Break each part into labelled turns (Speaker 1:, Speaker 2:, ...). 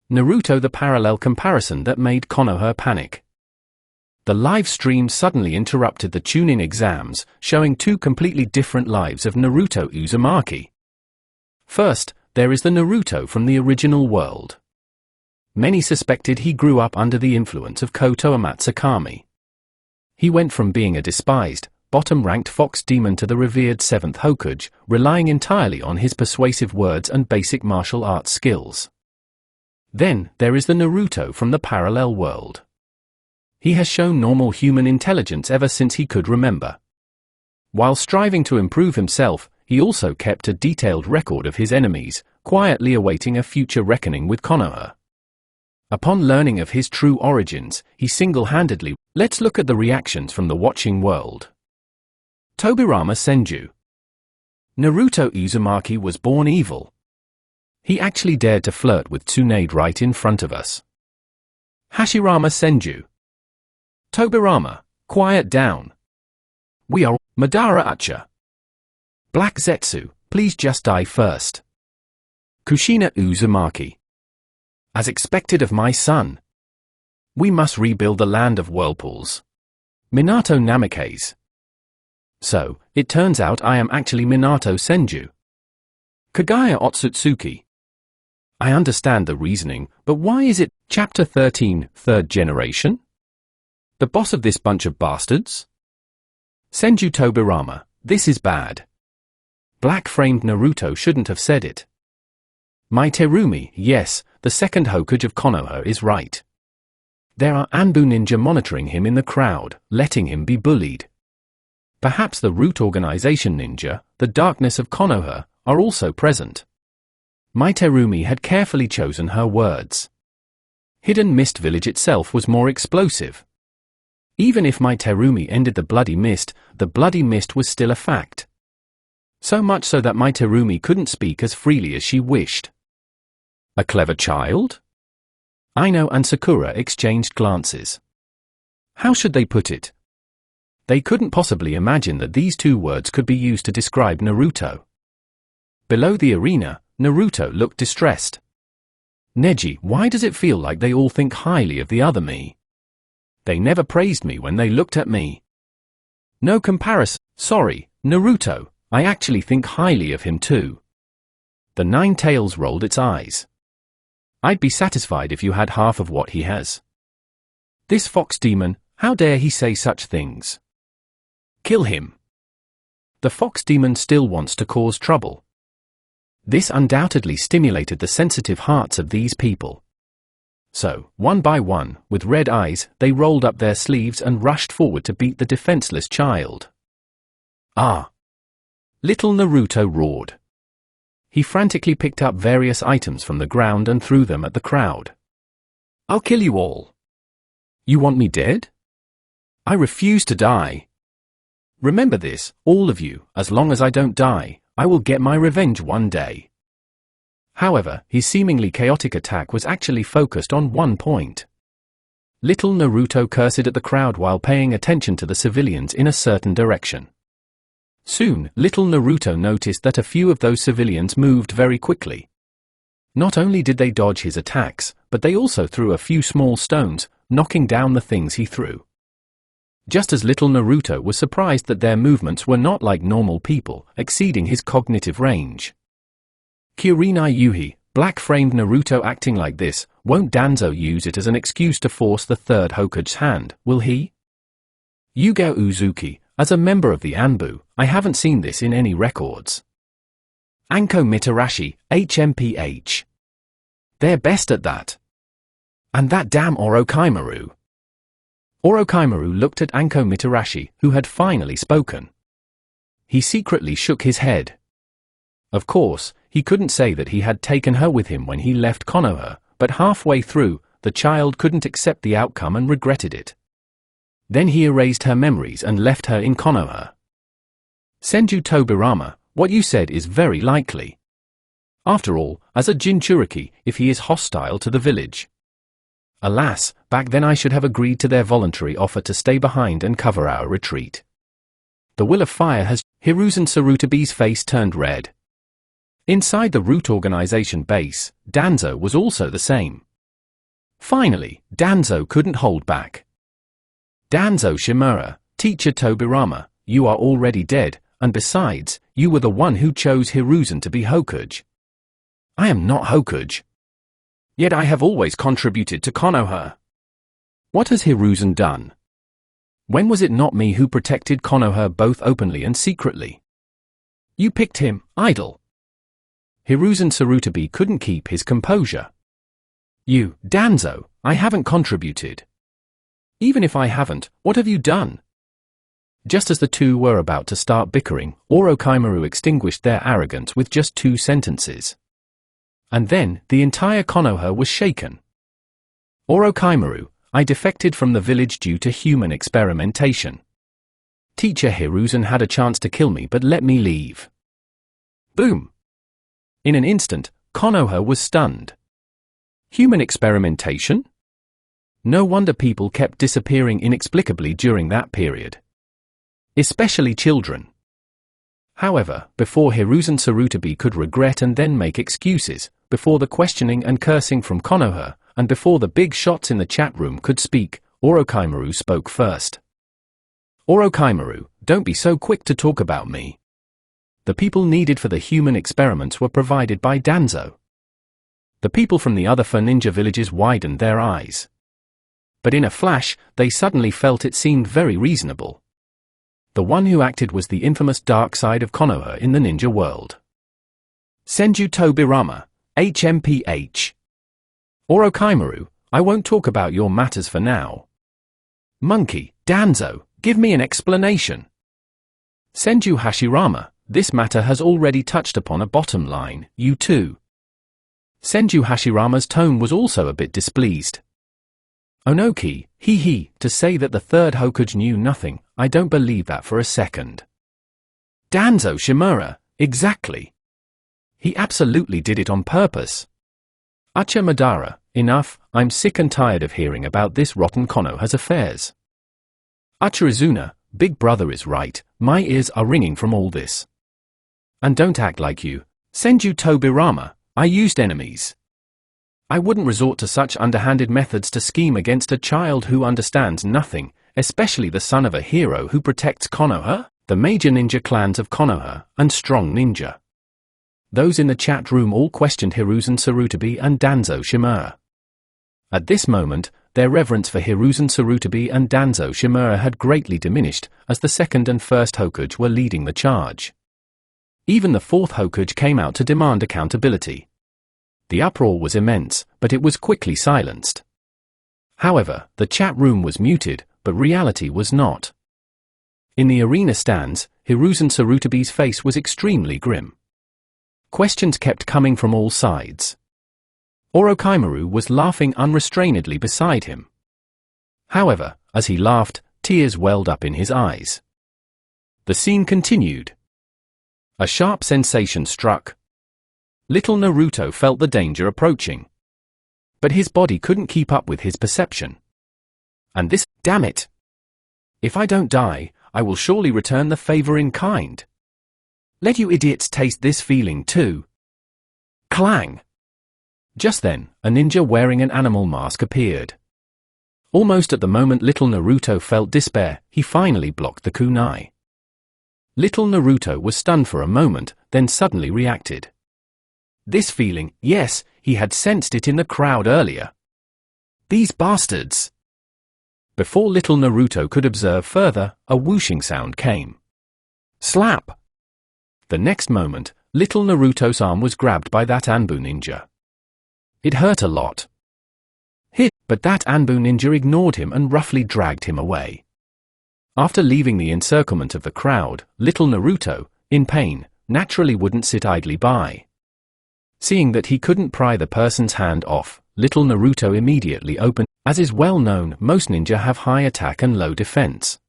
Speaker 1: Naruto: The parallel comparison that made Konoha panic. The live stream suddenly interrupted the Chunin Exams, showing two completely different lives of Naruto Uzumaki. First, there is the Naruto from the original world. Many suspected he grew up under the influence of Kotoamatsukami. He went from being a despised, bottom-ranked fox demon to the revered Seventh Hokage, relying entirely on his persuasive words and basic martial arts skills. Then, there is the Naruto from the parallel world. He has shown normal human intelligence ever since he could remember. While striving to improve himself, he also kept a detailed record of his enemies, quietly awaiting a future reckoning with Konoha. Upon learning of his true origins, he single-handedly. Let's look at the reactions from the watching world. Tobirama Senju. Naruto Uzumaki was born evil. He actually dared to flirt with Tsunade right in front of us. Hashirama Senju. Tobirama, quiet down. We are Madara Acha. Black Zetsu, please just die first. Kushina Uzumaki. As expected of my son. We must rebuild the land of whirlpools. Minato Namikaze. So, it turns out I am actually Minato Senju. Kagaya Otsutsuki. I understand the reasoning, but why is it Chapter 13, Third Generation? The boss of this bunch of bastards? Senju Tobirama, this is bad. Black-framed Naruto shouldn't have said it. My Terumi, yes, the second Hokage of Konoha is right. There are Anbu ninja monitoring him in the crowd, letting him be bullied. Perhaps the Root Organization ninja, the darkness of Konoha, are also present. My Terumi had carefully chosen her words. Hidden Mist Village itself was more explosive. Even if my Terumi ended the bloody mist was still a fact. So much so that my Terumi couldn't speak as freely as she wished. A clever child? Aino and Sakura exchanged glances. How should they put it? They couldn't possibly imagine that these two words could be used to describe Naruto. Below the arena, Naruto looked distressed. Neji, why does it feel like they all think highly of the other me? They never praised me when they looked at me. No comparison. Sorry, Naruto, I actually think highly of him too. The Nine Tails rolled its eyes. I'd be satisfied if you had half of what he has. This fox demon, how dare he say such things? Kill him. The fox demon still wants to cause trouble. This undoubtedly stimulated the sensitive hearts of these people. So, one by one, with red eyes, they rolled up their sleeves and rushed forward to beat the defenseless child. Ah! Little Naruto roared. He frantically picked up various items from the ground and threw them at the crowd. I'll kill you all. You want me dead? I refuse to die. Remember this, all of you, as long as I don't die, I will get my revenge one day. However, his seemingly chaotic attack was actually focused on one point. Little Naruto cursed at the crowd while paying attention to the civilians in a certain direction. Soon, little Naruto noticed that a few of those civilians moved very quickly. Not only did they dodge his attacks, but they also threw a few small stones, knocking down the things he threw. Just as little Naruto was surprised that their movements were not like normal people, exceeding his cognitive range. Kurenai Yuhi, black-framed Naruto acting like this, won't Danzo use it as an excuse to force the third Hokage's hand, will he? Yuga Uzuki, as a member of the Anbu, I haven't seen this in any records. Anko Mitarashi, HMPH. They're best at that. And that damn Orochimaru. Orochimaru looked at Anko Mitarashi, who had finally spoken. He secretly shook his head. Of course, he couldn't say that he had taken her with him when he left Konoha, but halfway through, the child couldn't accept the outcome and regretted it. Then he erased her memories and left her in Konoha. Senju Tobirama, what you said is very likely. After all, as a Jinchuriki, if he is hostile to the village. Alas, back then I should have agreed to their voluntary offer to stay behind and cover our retreat. The will of fire has. Hiruzen Sarutabi's face turned red. Inside the Root Organization base, Danzo was also the same. Finally, Danzo couldn't hold back. "Danzo Shimura, Teacher Tobirama, you are already dead, and besides, you were the one who chose Hiruzen to be Hokage." "I am not Hokage. Yet I have always contributed to Konoha." "What has Hiruzen done? When was it not me who protected Konoha both openly and secretly?" "You picked him, idol." Hiruzen Sarutobi couldn't keep his composure. "You, Danzo, I haven't contributed." "Even if I haven't, what have you done?" Just as the two were about to start bickering, Orochimaru extinguished their arrogance with just 2 sentences. And then, the entire Konoha was shaken. "Orochimaru, I defected from the village due to human experimentation. Teacher Hiruzen had a chance to kill me but let me leave." Boom! In an instant, Konoha was stunned. Human experimentation? No wonder people kept disappearing inexplicably during that period. Especially children. However, before Hiruzen Sarutobi could regret and then make excuses, before the questioning and cursing from Konoha, and before the big shots in the chat room could speak, Orochimaru spoke first. "Orochimaru, don't be so quick to talk about me. The people needed for the human experiments were provided by Danzo." The people from the other 4 ninja villages widened their eyes. But in a flash, they suddenly felt it seemed very reasonable. The one who acted was the infamous dark side of Konoha in the ninja world. Senju Tobirama, HMPH. "Orochimaru, I won't talk about your matters for now." "Monkey, Danzo, give me an explanation." "Senju Hashirama, this matter has already touched upon a bottom line, you too." Senju Hashirama's tone was also a bit displeased. "Onoki, to say that the 3rd Hokage knew nothing, I don't believe that for a second." "Danzo Shimura, exactly. He absolutely did it on purpose." "Ucha Madara, enough, I'm sick and tired of hearing about this rotten Konoha's affairs." "Ucha Izuna, Big Brother is right, my ears are ringing from all this." "And don't act like you, Senju Tobirama, I used enemies. I wouldn't resort to such underhanded methods to scheme against a child who understands nothing, especially the son of a hero who protects Konoha, the major ninja clans of Konoha, and strong ninja." Those in the chat room all questioned Hiruzen Sarutobi and Danzo Shimura. At this moment, their reverence for Hiruzen Sarutobi and Danzo Shimura had greatly diminished, as the 2nd and 1st Hokage were leading the charge. Even the 4th Hokage came out to demand accountability. The uproar was immense, but it was quickly silenced. However, the chat room was muted, but reality was not. In the arena stands, Hiruzen Sarutobi's face was extremely grim. Questions kept coming from all sides. Orochimaru was laughing unrestrainedly beside him. However, as he laughed, tears welled up in his eyes. The scene continued. A sharp sensation struck. Little Naruto felt the danger approaching. But his body couldn't keep up with his perception. And this, damn it! If I don't die, I will surely return the favor in kind. Let you idiots taste this feeling too. Clang! Just then, a ninja wearing an animal mask appeared. Almost at the moment little Naruto felt despair, he finally blocked the kunai. Little Naruto was stunned for a moment, then suddenly reacted. This feeling, yes, he had sensed it in the crowd earlier. These bastards! Before little Naruto could observe further, a whooshing sound came. Slap! The next moment, little Naruto's arm was grabbed by that Anbu ninja. It hurt a lot. Hit, but that Anbu ninja ignored him and roughly dragged him away. After leaving the encirclement of the crowd, little Naruto, in pain, naturally wouldn't sit idly by. Seeing that he couldn't pry the person's hand off, little Naruto immediately opened. As is well known, most ninja have high attack and low defense.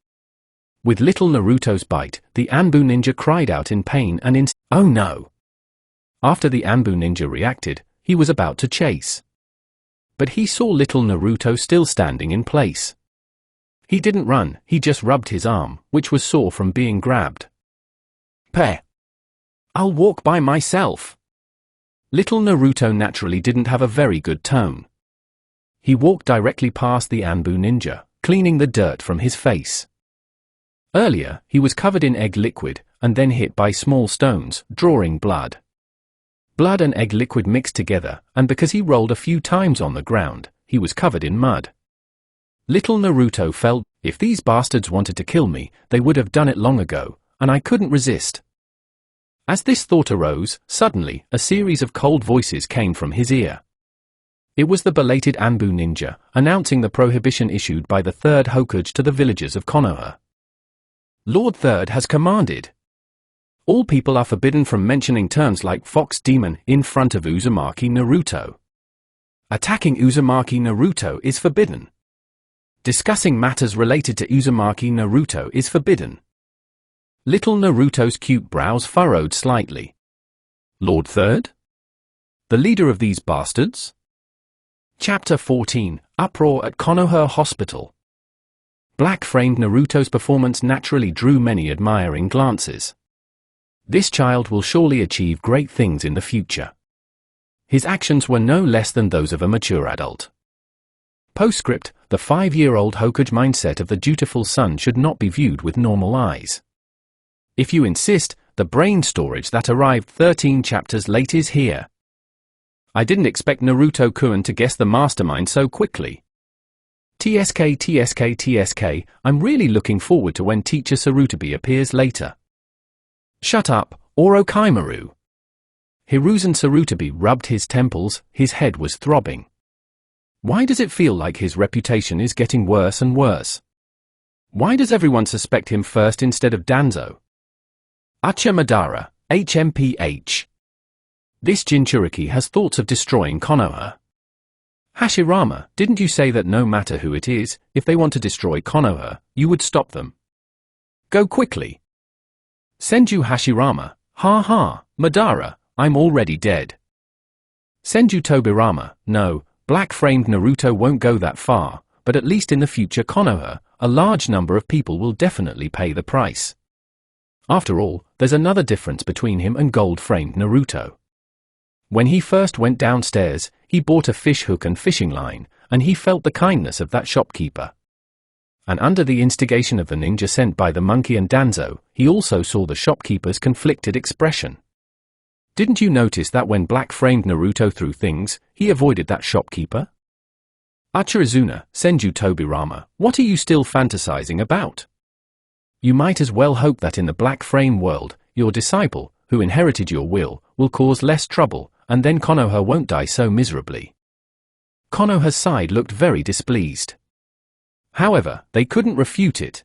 Speaker 1: With little Naruto's bite, the Anbu ninja cried out in pain and oh no! After the Anbu ninja reacted, he was about to chase. But he saw little Naruto still standing in place. He didn't run, he just rubbed his arm, which was sore from being grabbed. Peh! I'll walk by myself. Little Naruto naturally didn't have a very good tone. He walked directly past the Anbu ninja, cleaning the dirt from his face. Earlier, he was covered in egg liquid, and then hit by small stones, drawing blood. Blood and egg liquid mixed together, and because he rolled a few times on the ground, he was covered in mud. Little Naruto felt, if these bastards wanted to kill me, they would have done it long ago, and I couldn't resist. As this thought arose, suddenly, a series of cold voices came from his ear. It was the belated Anbu ninja, announcing the prohibition issued by the Third Hokage to the villagers of Konoha. Lord Third has commanded. All people are forbidden from mentioning terms like fox demon in front of Uzumaki Naruto. Attacking Uzumaki Naruto is forbidden. Discussing matters related to Uzumaki Naruto is forbidden. Little Naruto's cute brows furrowed slightly. Lord Third? The leader of these bastards? Chapter 14, Uproar at Konoha Hospital. Black-framed Naruto's performance naturally drew many admiring glances. This child will surely achieve great things in the future. His actions were no less than those of a mature adult. Postscript: the 5-year-old Hokage mindset of the dutiful son should not be viewed with normal eyes. If you insist, the brain storage that arrived 13 chapters late is here. I didn't expect Naruto-kun to guess the mastermind so quickly. TSK, I'm really looking forward to when Teacher Sarutobi appears later. Shut up, Orochimaru. Hiruzen Sarutobi rubbed his temples, his head was throbbing. Why does it feel like his reputation is getting worse and worse? Why does everyone suspect him first instead of Danzo? Uchiha Madara, HMPH. This Jinchuriki has thoughts of destroying Konoha. Hashirama, didn't you say that no matter who it is, if they want to destroy Konoha, you would stop them? Go quickly. Senju Hashirama, ha ha, Madara, I'm already dead. Senju Tobirama, no, black-framed Naruto won't go that far, but at least in the future Konoha, a large number of people will definitely pay the price. After all, there's another difference between him and gold-framed Naruto. When he first went downstairs, he bought a fish hook and fishing line, and he felt the kindness of that shopkeeper. And under the instigation of the ninja sent by the monkey and Danzo, he also saw the shopkeeper's conflicted expression. Didn't you notice that when black-framed Naruto threw things, he avoided that shopkeeper? Uchiha Senju Tobirama, what are you still fantasizing about? You might as well hope that in the black-frame world, your disciple, who inherited your will cause less trouble, and then Konoha won't die so miserably. Konoha's side looked very displeased. However, they couldn't refute it.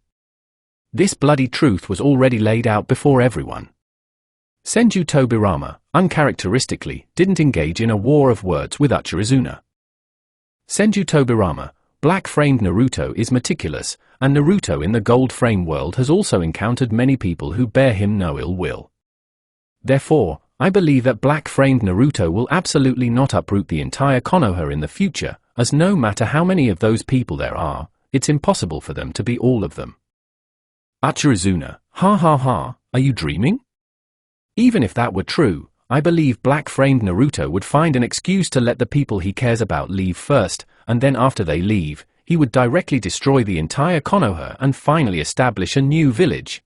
Speaker 1: This bloody truth was already laid out before everyone. Senju Tobirama, uncharacteristically, didn't engage in a war of words with Uchiha. Senju Tobirama, black-framed Naruto is meticulous, and Naruto in the gold-frame world has also encountered many people who bear him no ill will. Therefore, I believe that black-framed Naruto will absolutely not uproot the entire Konoha in the future, as no matter how many of those people there are, it's impossible for them to be all of them. Uchiha, ha ha ha, are you dreaming? Even if that were true, I believe black-framed Naruto would find an excuse to let the people he cares about leave first, and then after they leave, he would directly destroy the entire Konoha and finally establish a new village.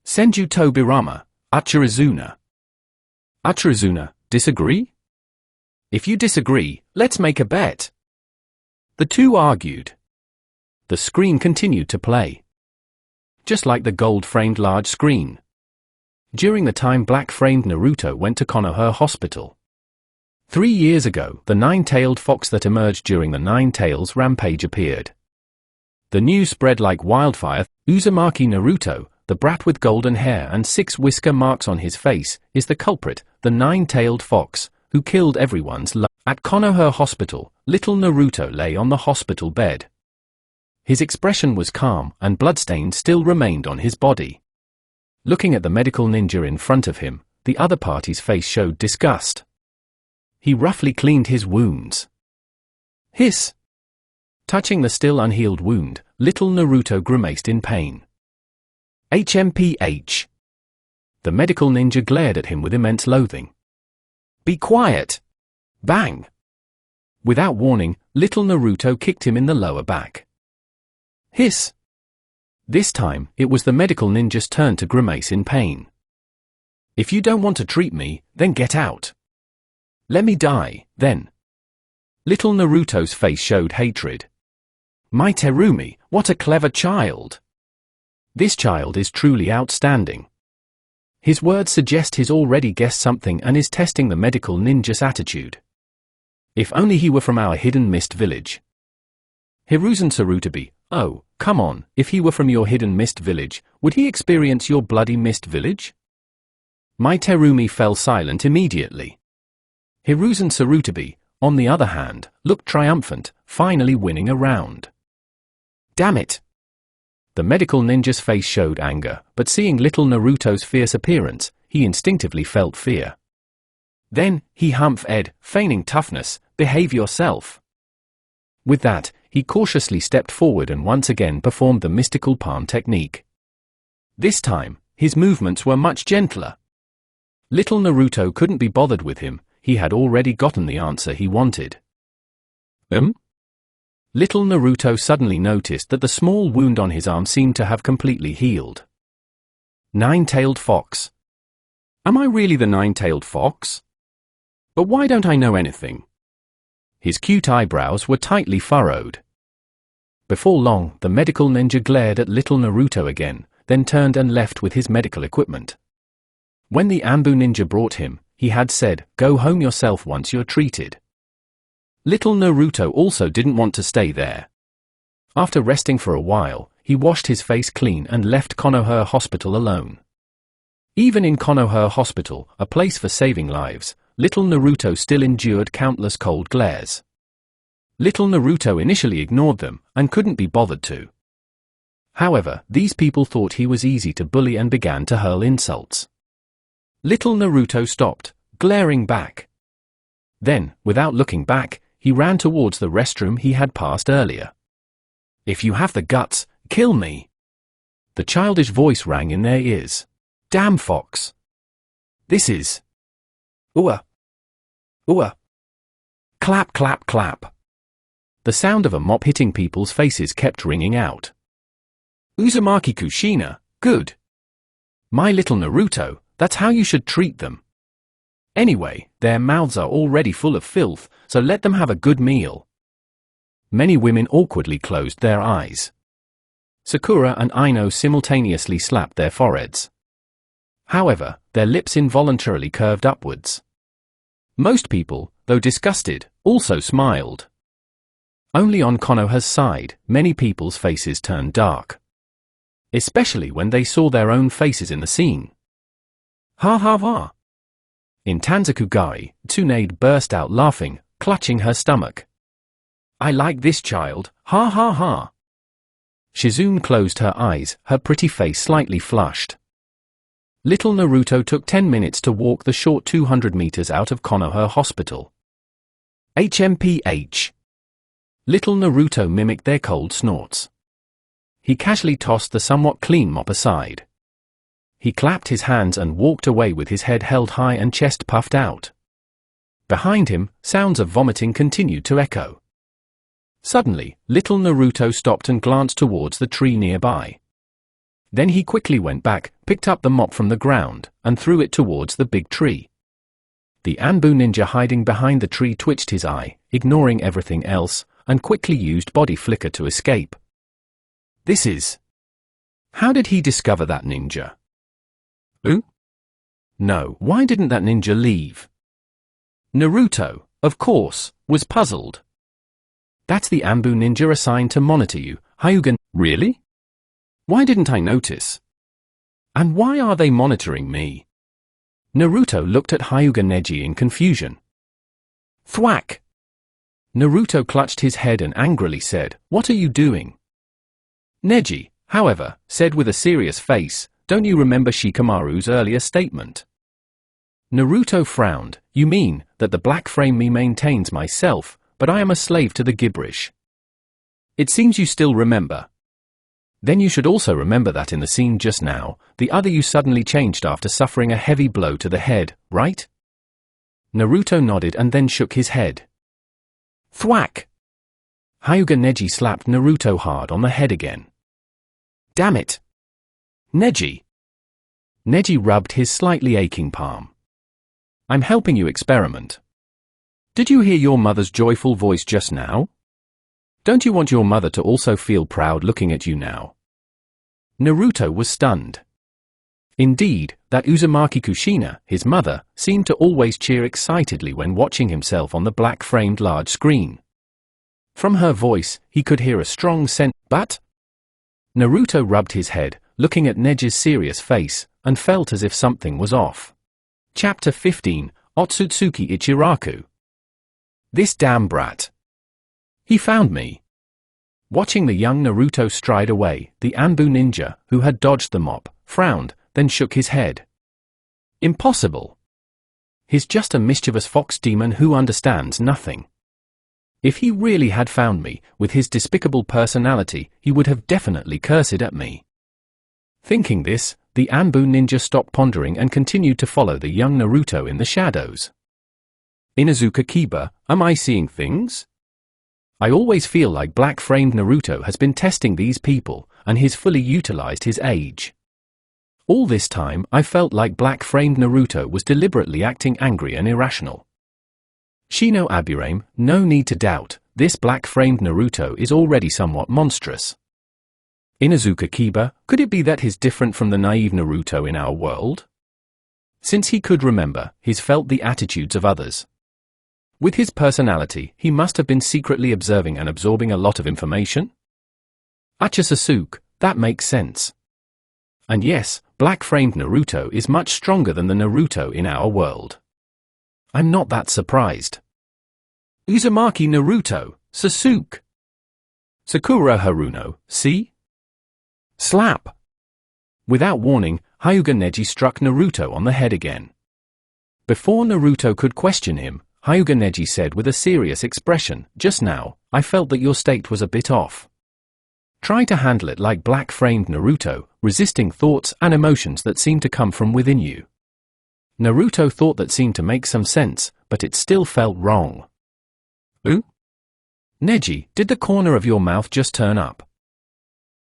Speaker 1: Senju Tobirama, Uchiha. Uchiha, disagree? If you disagree, let's make a bet. The two argued. The screen continued to play. Just like the gold-framed large screen. During the time black-framed Naruto went to Konoha Hospital. 3 years ago, the nine-tailed fox that emerged during the Nine Tails rampage appeared. The news spread like wildfire. Uzumaki Naruto, the brat with golden hair and 6 whisker marks on his face, is the culprit, the nine-tailed fox, who killed everyone's love. At Konoha Hospital, little Naruto lay on the hospital bed. His expression was calm, and bloodstains still remained on his body. Looking at the medical ninja in front of him, the other party's face showed disgust. He roughly cleaned his wounds. Hiss! Touching the still unhealed wound, little Naruto grimaced in pain. HMPH. The medical ninja glared at him with immense loathing. Be quiet! Bang! Without warning, little Naruto kicked him in the lower back. Hiss! This time, it was the medical ninja's turn to grimace in pain. If you don't want to treat me, then get out. Let me die, then. Little Naruto's face showed hatred. My Terumi, what a clever child! This child is truly outstanding. His words suggest he's already guessed something and is testing the medical ninja's attitude. If only he were from our hidden mist village. Hiruzen Sarutobi, oh, come on, if he were from your hidden mist village, would he experience your bloody mist village? My Terumi fell silent immediately. Hiruzen Sarutobi, on the other hand, looked triumphant, finally winning a round. Damn it! The medical ninja's face showed anger, but seeing little Naruto's fierce appearance, he instinctively felt fear. Then, he humphed, feigning toughness, behave yourself. With that, he cautiously stepped forward and once again performed the mystical palm technique. This time, his movements were much gentler. Little Naruto couldn't be bothered with him, he had already gotten the answer he wanted. Little Naruto suddenly noticed that the small wound on his arm seemed to have completely healed. Nine-tailed fox. Am I really the nine-tailed fox? But why don't I know anything? His cute eyebrows were tightly furrowed. Before long, the medical ninja glared at little Naruto again, then turned and left with his medical equipment. When the Anbu ninja brought him, he had said, "Go home yourself once you're treated." Little Naruto also didn't want to stay there. After resting for a while, he washed his face clean and left Konoha Hospital alone. Even in Konoha Hospital, a place for saving lives, little Naruto still endured countless cold glares. Little Naruto initially ignored them, and couldn't be bothered to. However, these people thought he was easy to bully and began to hurl insults. Little Naruto stopped, glaring back. Then, without looking back, he ran towards the restroom he had passed earlier. If you have the guts, kill me. The childish voice rang in their ears. Damn fox. This is... Ooah. Ooah. Clap, clap, clap. The sound of a mop hitting people's faces kept ringing out. Uzumaki Kushina, good. My little Naruto, that's how you should treat them. Anyway, their mouths are already full of filth, so let them have a good meal. Many women awkwardly closed their eyes. Sakura and Aino simultaneously slapped their foreheads. However, their lips involuntarily curved upwards. Most people, though disgusted, also smiled. Only on Konoha's side, many people's faces turned dark. Especially when they saw their own faces in the scene. Ha ha ha! In Tanzakugari, Tsunade burst out laughing, clutching her stomach. I like this child, ha ha ha! Shizune closed her eyes, her pretty face slightly flushed. Little Naruto took 10 minutes to walk the short 200 meters out of Konoha Hospital. HMPH. Little Naruto mimicked their cold snorts. He casually tossed the somewhat clean mop aside. He clapped his hands and walked away with his head held high and chest puffed out. Behind him, sounds of vomiting continued to echo. Suddenly, little Naruto stopped and glanced towards the tree nearby. Then he quickly went back, picked up the mop from the ground, and threw it towards the big tree. The Anbu ninja hiding behind the tree twitched his eye, ignoring everything else, and quickly used body flicker to escape. This is... How did he discover that ninja? Who? No, why didn't that ninja leave? Naruto, of course, was puzzled. That's the Anbu ninja assigned to monitor you, Hyuga. Really? Why didn't I notice? And why are they monitoring me? Naruto looked at Hyuga Neji in confusion. Thwack! Naruto clutched his head and angrily said, "What are you doing?" Neji, however, said with a serious face, "Don't you remember Shikamaru's earlier statement?" Naruto frowned. "You mean that the black frame me maintains myself, but I am a slave to the gibberish. It seems you still remember. Then you should also remember that in the scene just now, the other you suddenly changed after suffering a heavy blow to the head, right?" Naruto nodded and then shook his head. Thwack! Hyuga Neji slapped Naruto hard on the head again. Damn it! Neji! Neji rubbed his slightly aching palm. I'm helping you experiment. Did you hear your mother's joyful voice just now? Don't you want your mother to also feel proud looking at you now? Naruto was stunned. Indeed, that Uzumaki Kushina, his mother, seemed to always cheer excitedly when watching himself on the black-framed large screen. From her voice, he could hear a strong sense, but? Naruto rubbed his head, looking at Neji's serious face, and felt as if something was off. Chapter 15, Otsutsuki Ichiraku. This damn brat. He found me. Watching the young Naruto stride away, the Anbu ninja, who had dodged the mop, frowned, then shook his head. Impossible. He's just a mischievous fox demon who understands nothing. If he really had found me, with his despicable personality, he would have definitely cursed at me. Thinking this, the Anbu ninja stopped pondering and continued to follow the young Naruto in the shadows. Inuzuka Kiba, am I seeing things? I always feel like black-framed Naruto has been testing these people, and he's fully utilized his age. All this time, I felt like black-framed Naruto was deliberately acting angry and irrational. Shino Aburame, no need to doubt, this black-framed Naruto is already somewhat monstrous. Inuzuka Kiba, could it be that he's different from the naive Naruto in our world? Since he could remember, he's felt the attitudes of others. With his personality, he must have been secretly observing and absorbing a lot of information? Acha Sasuke, that makes sense. And yes, black-framed Naruto is much stronger than the Naruto in our world. I'm not that surprised. Uzumaki Naruto, Sasuke. Sakura Haruno, see? Slap! Without warning, Hyuga Neji struck Naruto on the head again. Before Naruto could question him, Hyuga Neji said with a serious expression, just now, I felt that your state was a bit off. Try to handle it like black-framed Naruto, resisting thoughts and emotions that seem to come from within you. Naruto thought that seemed to make some sense, but it still felt wrong. Ooh? Neji, did the corner of your mouth just turn up?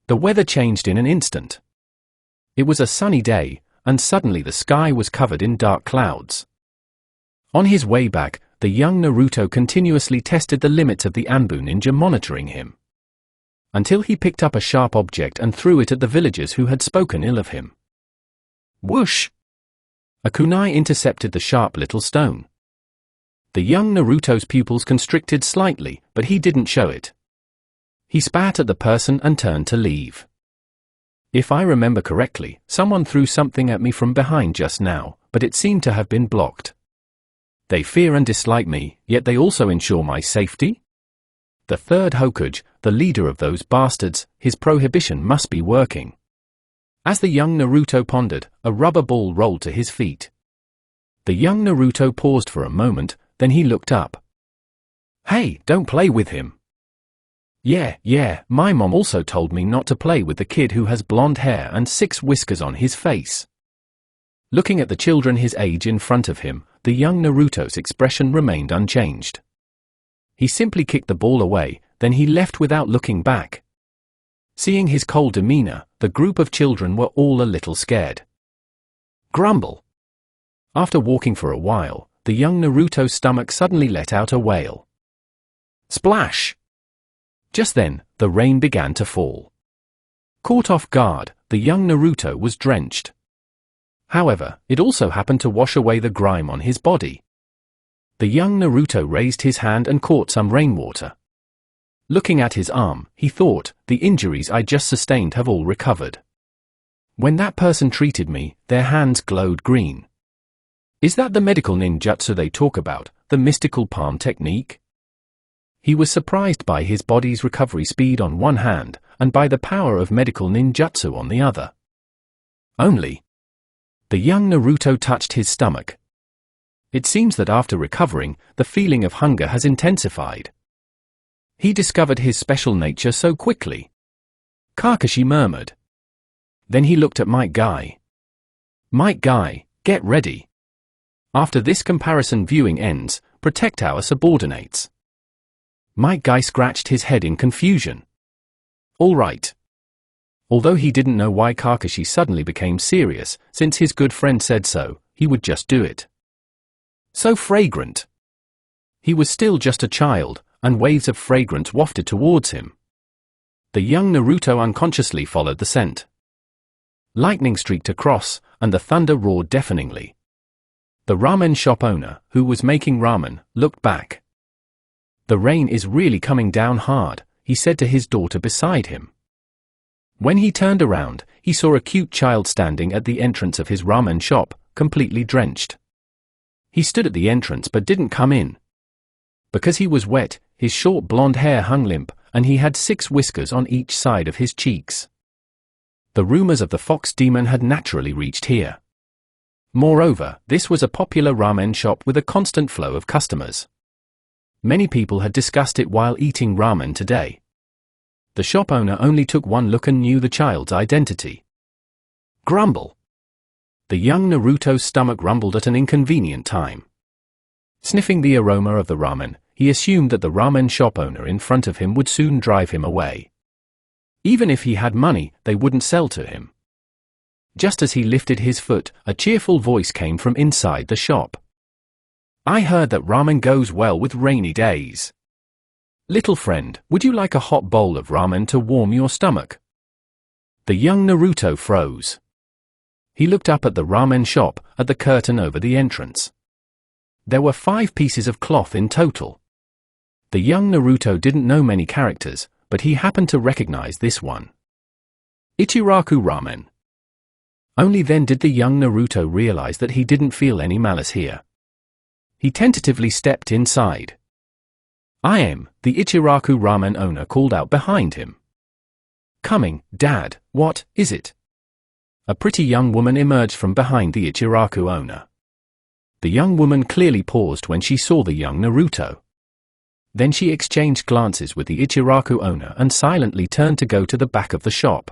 Speaker 1: The weather changed in an instant. It was a sunny day, and suddenly the sky was covered in dark clouds. On his way back, the young Naruto continuously tested the limits of the Anbu ninja monitoring him. Until he picked up a sharp object and threw it at the villagers who had spoken ill of him. Whoosh! A kunai intercepted the sharp little stone. The young Naruto's pupils constricted slightly, but he didn't show it. He spat at the person and turned to leave. If I remember correctly, someone threw something at me from behind just now, but it seemed to have been blocked. They fear and dislike me, yet they also ensure my safety? The third Hokage, the leader of those bastards, his prohibition must be working. As the young Naruto pondered, a rubber ball rolled to his feet. The young Naruto paused for a moment, then he looked up. Hey, don't play with him. Yeah, my mom also told me not to play with the kid who has blonde hair and 6 whiskers on his face. Looking at the children his age in front of him, the young Naruto's expression remained unchanged. He simply kicked the ball away, then he left without looking back. Seeing his cold demeanor, the group of children were all a little scared. Grumble! After walking for a while, the young Naruto's stomach suddenly let out a wail. Splash! Just then, the rain began to fall. Caught off guard, the young Naruto was drenched. However, it also happened to wash away the grime on his body. The young Naruto raised his hand and caught some rainwater. Looking at his arm, he thought, the injuries I just sustained have all recovered. When that person treated me, their hands glowed green. Is that the medical ninjutsu they talk about, the mystical palm technique? He was surprised by his body's recovery speed on one hand, and by the power of medical ninjutsu on the other. Only. The young Naruto touched his stomach. It seems that after recovering, the feeling of hunger has intensified. He discovered his special nature so quickly. Kakashi murmured. Then he looked at Might Guy. Might Guy, get ready. After this comparison viewing ends, protect our subordinates. Mike Guy scratched his head in confusion. All right. Although he didn't know why Kakashi suddenly became serious, since his good friend said so, he would just do it. So fragrant. He was still just a child, and waves of fragrance wafted towards him. The young Naruto unconsciously followed the scent. Lightning streaked across, and the thunder roared deafeningly. The ramen shop owner, who was making ramen, looked back. The rain is really coming down hard, he said to his daughter beside him. When he turned around, he saw a cute child standing at the entrance of his ramen shop, completely drenched. He stood at the entrance but didn't come in. Because he was wet, his short blonde hair hung limp, and he had 6 whiskers on each side of his cheeks. The rumors of the fox demon had naturally reached here. Moreover, this was a popular ramen shop with a constant flow of customers. Many people had discussed it while eating ramen today. The shop owner only took one look and knew the child's identity. Grumble. The young Naruto's stomach rumbled at an inconvenient time. Sniffing the aroma of the ramen, he assumed that the ramen shop owner in front of him would soon drive him away. Even if he had money, they wouldn't sell to him. Just as he lifted his foot, a cheerful voice came from inside the shop. I heard that ramen goes well with rainy days. Little friend, would you like a hot bowl of ramen to warm your stomach? The young Naruto froze. He looked up at the ramen shop, at the curtain over the entrance. There were 5 pieces of cloth in total. The young Naruto didn't know many characters, but he happened to recognize this one. Ichiraku ramen. Only then did the young Naruto realize that he didn't feel any malice here. He tentatively stepped inside. I am, the Ichiraku ramen owner called out behind him. Coming, Dad, what is it? A pretty young woman emerged from behind the Ichiraku owner. The young woman clearly paused when she saw the young Naruto. Then she exchanged glances with the Ichiraku owner and silently turned to go to the back of the shop.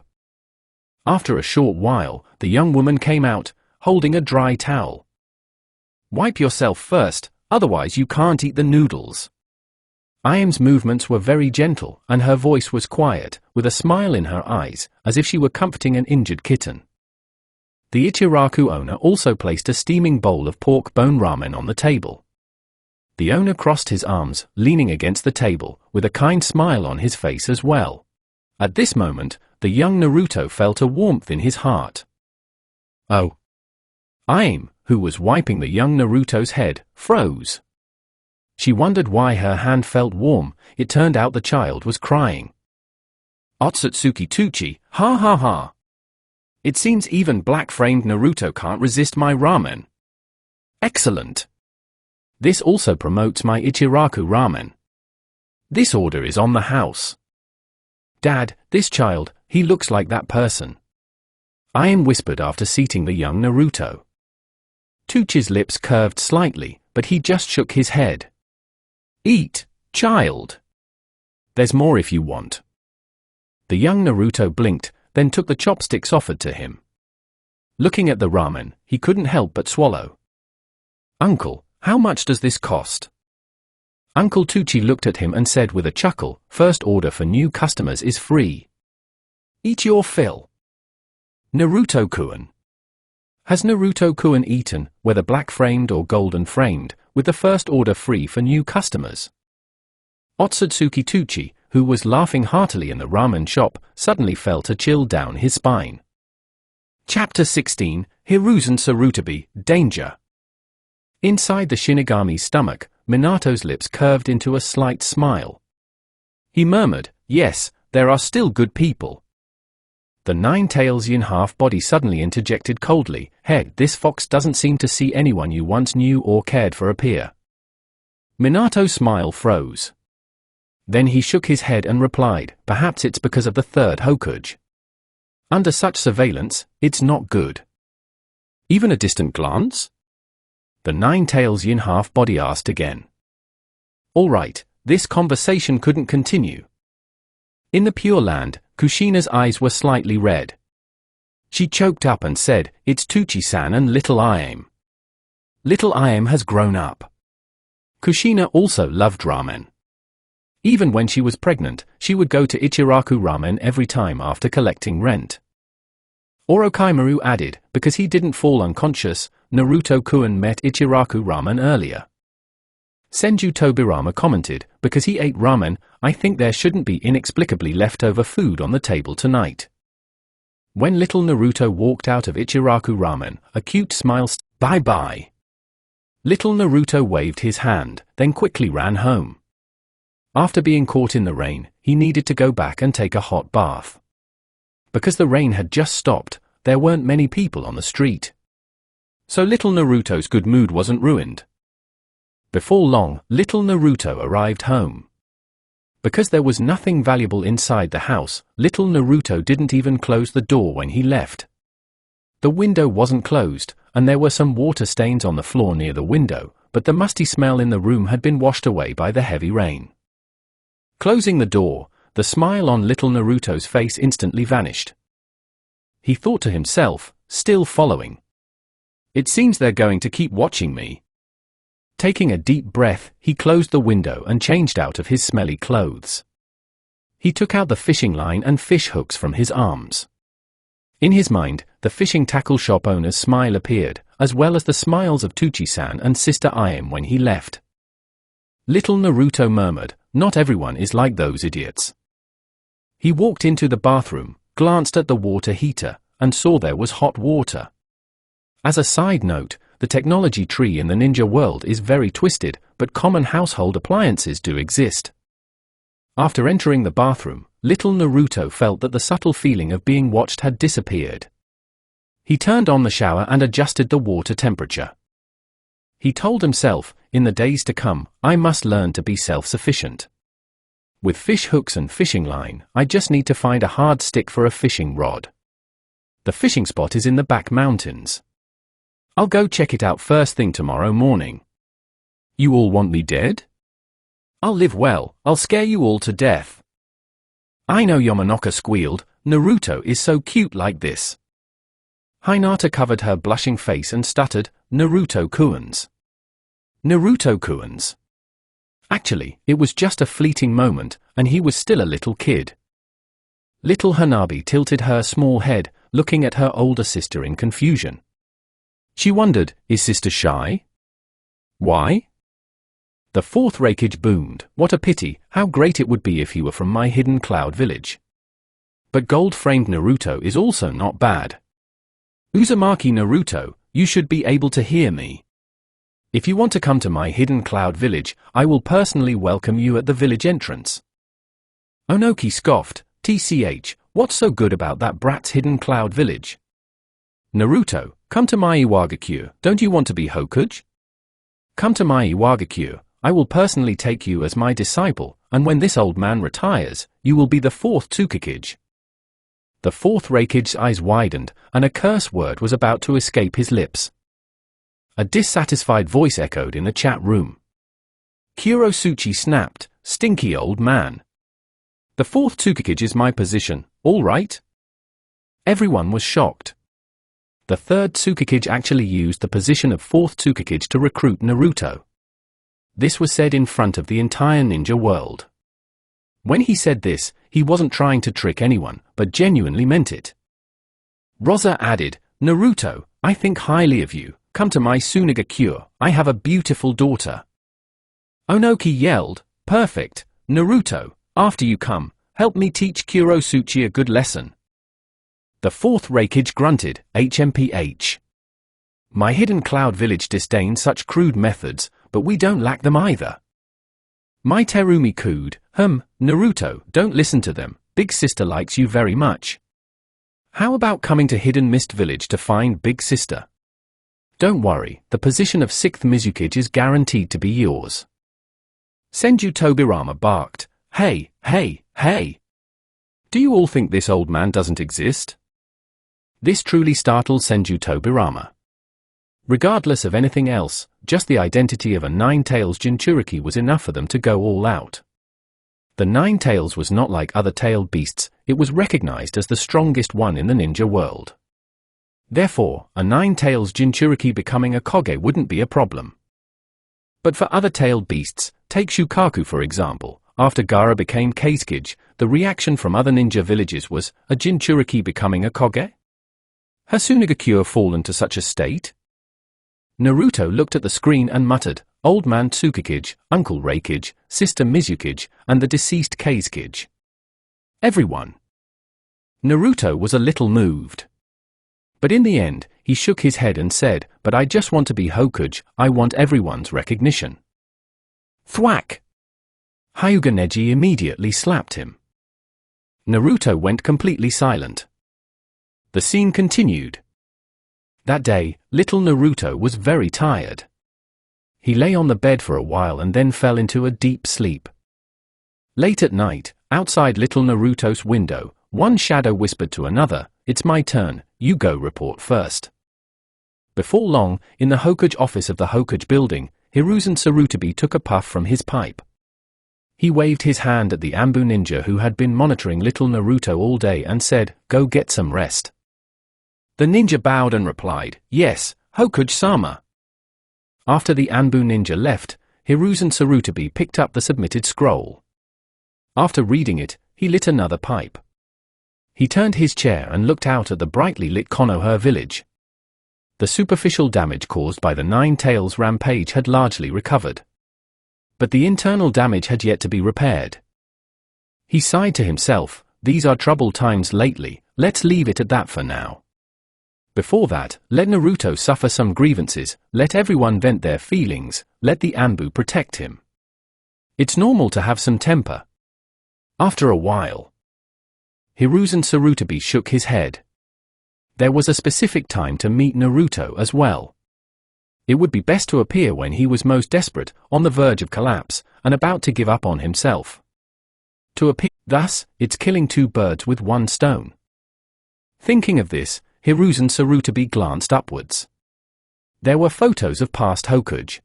Speaker 1: After a short while, the young woman came out, holding a dry towel. Wipe yourself first, otherwise you can't eat the noodles. Ayam's movements were very gentle, and her voice was quiet, with a smile in her eyes, as if she were comforting an injured kitten. The Ichiraku owner also placed a steaming bowl of pork bone ramen on the table. The owner crossed his arms, leaning against the table, with a kind smile on his face as well. At this moment, the young Naruto felt a warmth in his heart. Oh. Ayame, who was wiping the young Naruto's head, froze. She wondered why her hand felt warm. It turned out the child was crying. Otsutsuki Tuchi, ha ha ha. It seems even black-framed Naruto can't resist my ramen. Excellent. This also promotes my Ichiraku ramen. This order is on the house. Dad, this child, he looks like that person. Ayame whispered after seating the young Naruto. Tuchi's lips curved slightly, but he just shook his head. Eat, child. There's more if you want. The young Naruto blinked, then took the chopsticks offered to him. Looking at the ramen, he couldn't help but swallow. Uncle, how much does this cost? Uncle Tuchi looked at him and said with a chuckle, first order for new customers is free. Eat your fill. Naruto-kun. Has Naruto-kun eaten, whether black-framed or golden-framed, with the first order free for new customers? Otsutsuki Tuchi, who was laughing heartily in the ramen shop, suddenly felt a chill down his spine. Chapter 16, Hiruzen Sarutabi, Danger. Inside the Shinigami's stomach, Minato's lips curved into a slight smile. He murmured, yes, there are still good people. The Nine-Tails Yin half-body suddenly interjected coldly, hey, this fox doesn't seem to see anyone you once knew or cared for appear. Minato's smile froze. Then he shook his head and replied, perhaps it's because of the third Hokage. Under such surveillance, it's not good. Even a distant glance? The Nine-Tails Yin half-body asked again. All right, this conversation couldn't continue. In the Pure Land, Kushina's eyes were slightly red. She choked up and said, it's Tuchi-san and little Ayame. Little Ayame has grown up. Kushina also loved ramen. Even when she was pregnant, she would go to Ichiraku Ramen every time after collecting rent. Orochimaru added, because he didn't fall unconscious, Naruto-kun met Ichiraku Ramen earlier. Senju Tobirama commented, because he ate ramen, I think there shouldn't be inexplicably leftover food on the table tonight. When little Naruto walked out of Ichiraku Ramen, a cute smile bye-bye. Little Naruto waved his hand, then quickly ran home. After being caught in the rain, he needed to go back and take a hot bath. Because the rain had just stopped, there weren't many people on the street. So little Naruto's good mood wasn't ruined. Before long, little Naruto arrived home. Because there was nothing valuable inside the house, little Naruto didn't even close the door when he left. The window wasn't closed, and there were some water stains on the floor near the window, but the musty smell in the room had been washed away by the heavy rain. Closing the door, the smile on little Naruto's face instantly vanished. He thought to himself, still following. It seems they're going to keep watching me. Taking a deep breath, he closed the window and changed out of his smelly clothes. He took out the fishing line and fish hooks from his arms. In his mind, the fishing tackle shop owner's smile appeared, as well as the smiles of Tuchi-san and Sister Ayame when he left. Little Naruto murmured, not everyone is like those idiots. He walked into the bathroom, glanced at the water heater, and saw there was hot water. As a side note, the technology tree in the ninja world is very twisted, but common household appliances do exist. After entering the bathroom, little Naruto felt that the subtle feeling of being watched had disappeared. He turned on the shower and adjusted the water temperature. He told himself, in the days to come, I must learn to be self-sufficient. With fish hooks and fishing line, I just need to find a hard stick for a fishing rod. The fishing spot is in the back mountains. I'll go check it out first thing tomorrow morning. You all want me dead? I'll live well, I'll scare you all to death. I know, Yamanaka squealed, Naruto is so cute like this. Hinata covered her blushing face and stuttered, Naruto-kuns. Naruto-kuns. Actually, it was just a fleeting moment, and he was still a little kid. Little Hanabi tilted her small head, looking at her older sister in confusion. She wondered, is sister shy? Why? The fourth Raikage boomed, what a pity, how great it would be if he were from my hidden cloud village. But gold-framed Naruto is also not bad. Uzumaki Naruto, you should be able to hear me. If you want to come to my hidden cloud village, I will personally welcome you at the village entrance. Onoki scoffed, TCH, what's so good about that brat's hidden cloud village? Naruto, come to my Iwagakure, don't you want to be Hokage? Come to my Iwagakure, I will personally take you as my disciple, and when this old man retires, you will be the fourth Tsukikage. The fourth Raikage's eyes widened, and a curse word was about to escape his lips. A dissatisfied voice echoed in the chat room. Kurosuchi snapped, stinky old man. The fourth Tsukikage is my position, all right? Everyone was shocked. The third Tsukikage actually used the position of fourth Tsukikage to recruit Naruto. This was said in front of the entire ninja world. When he said this, he wasn't trying to trick anyone, but genuinely meant it. Rosa added, Naruto, I think highly of you, come to my Tsunagakure, I have a beautiful daughter. Onoki yelled, perfect, Naruto, after you come, help me teach Kurosuchi a good lesson. The fourth Raikage grunted, HMPH. My hidden cloud village disdains such crude methods, but we don't lack them either. My Terumi cooed, Naruto, don't listen to them, Big Sister likes you very much. How about coming to Hidden Mist Village to find Big Sister? Don't worry, the position of 6th Mizukage is guaranteed to be yours. Senju Tobirama barked, hey, hey, hey. Do you all think this old man doesn't exist? This truly startled Senju Tobirama. Regardless of anything else, just the identity of a Nine-Tails Jinchuriki was enough for them to go all out. The Nine-Tails was not like other tailed beasts, it was recognized as the strongest one in the ninja world. Therefore, a Nine-Tails Jinchuriki becoming a Kage wouldn't be a problem. But for other tailed beasts, take Shukaku for example, after Gaara became Kazekage, the reaction from other ninja villages was, a Jinchuriki becoming a Kage? Has Sunigakure fallen to such a state? Naruto looked at the screen and muttered, Old Man Tsukikage, Uncle Reikage, Sister Mizukage, and the deceased Kazekage. Everyone. Naruto was a little moved. But in the end, he shook his head and said, but I just want to be Hokage, I want everyone's recognition. Thwack! Hyuga Neji immediately slapped him. Naruto went completely silent. The scene continued. That day, little Naruto was very tired. He lay on the bed for a while and then fell into a deep sleep. Late at night, outside little Naruto's window, one shadow whispered to another, It's my turn, you go report first. Before long, in the Hokage office of the Hokage building, Hiruzen Sarutobi took a puff from his pipe. He waved his hand at the Anbu ninja who had been monitoring little Naruto all day and said, Go get some rest. The ninja bowed and replied, Yes, Hokage-sama. After the Anbu ninja left, Hiruzen Sarutobi picked up the submitted scroll. After reading it, he lit another pipe. He turned his chair and looked out at the brightly lit Konoha village. The superficial damage caused by the Nine Tails rampage had largely recovered. But the internal damage had yet to be repaired. He sighed to himself, These are troubled times lately, let's leave it at that for now. Before that, let Naruto suffer some grievances, let everyone vent their feelings, let the Anbu protect him. It's normal to have some temper. After a while, Hiruzen Sarutobi shook his head. There was a specific time to meet Naruto as well. It would be best to appear when he was most desperate, on the verge of collapse, and about to give up on himself. To appear thus, it's killing two birds with one stone. Thinking of this, Hiruzen Sarutobi glanced upwards. There were photos of past Hokage.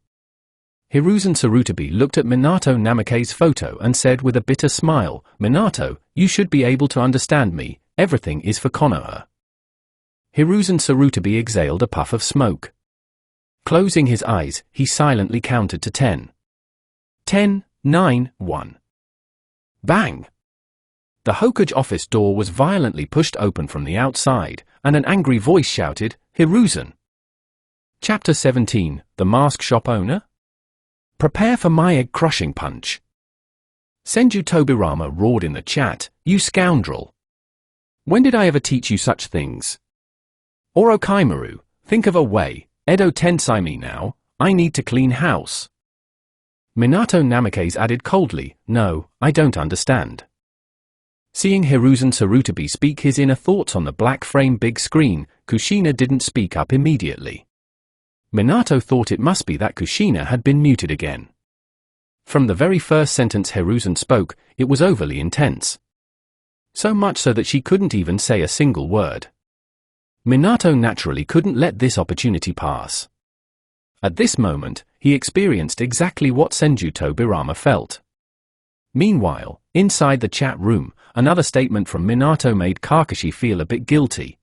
Speaker 1: Hiruzen Sarutobi looked at Minato Namake's photo and said with a bitter smile, Minato, you should be able to understand me, everything is for Konoha. Hiruzen Sarutobi exhaled a puff of smoke. Closing his eyes, he silently counted to 10. 10, 9, 1. Bang! The Hokage office door was violently pushed open from the outside, and an angry voice shouted, Hiruzen. Chapter 17, The Mask Shop Owner? Prepare for my egg-crushing punch. Senju Tobirama roared in the chat, You scoundrel! When did I ever teach you such things? Orochimaru, think of a way, Edo Tensai me now, I need to clean house. Minato Namake's added coldly, No, I don't understand. Seeing Hiruzen Sarutobi speak his inner thoughts on the black frame big screen, Kushina didn't speak up immediately. Minato thought it must be that Kushina had been muted again. From the very first sentence Hiruzen spoke, it was overly intense. So much so that she couldn't even say a single word. Minato naturally couldn't let this opportunity pass. At this moment, he experienced exactly what Senju Tobirama felt. Meanwhile, inside the chat room, another statement from Minato made Kakashi feel a bit guilty.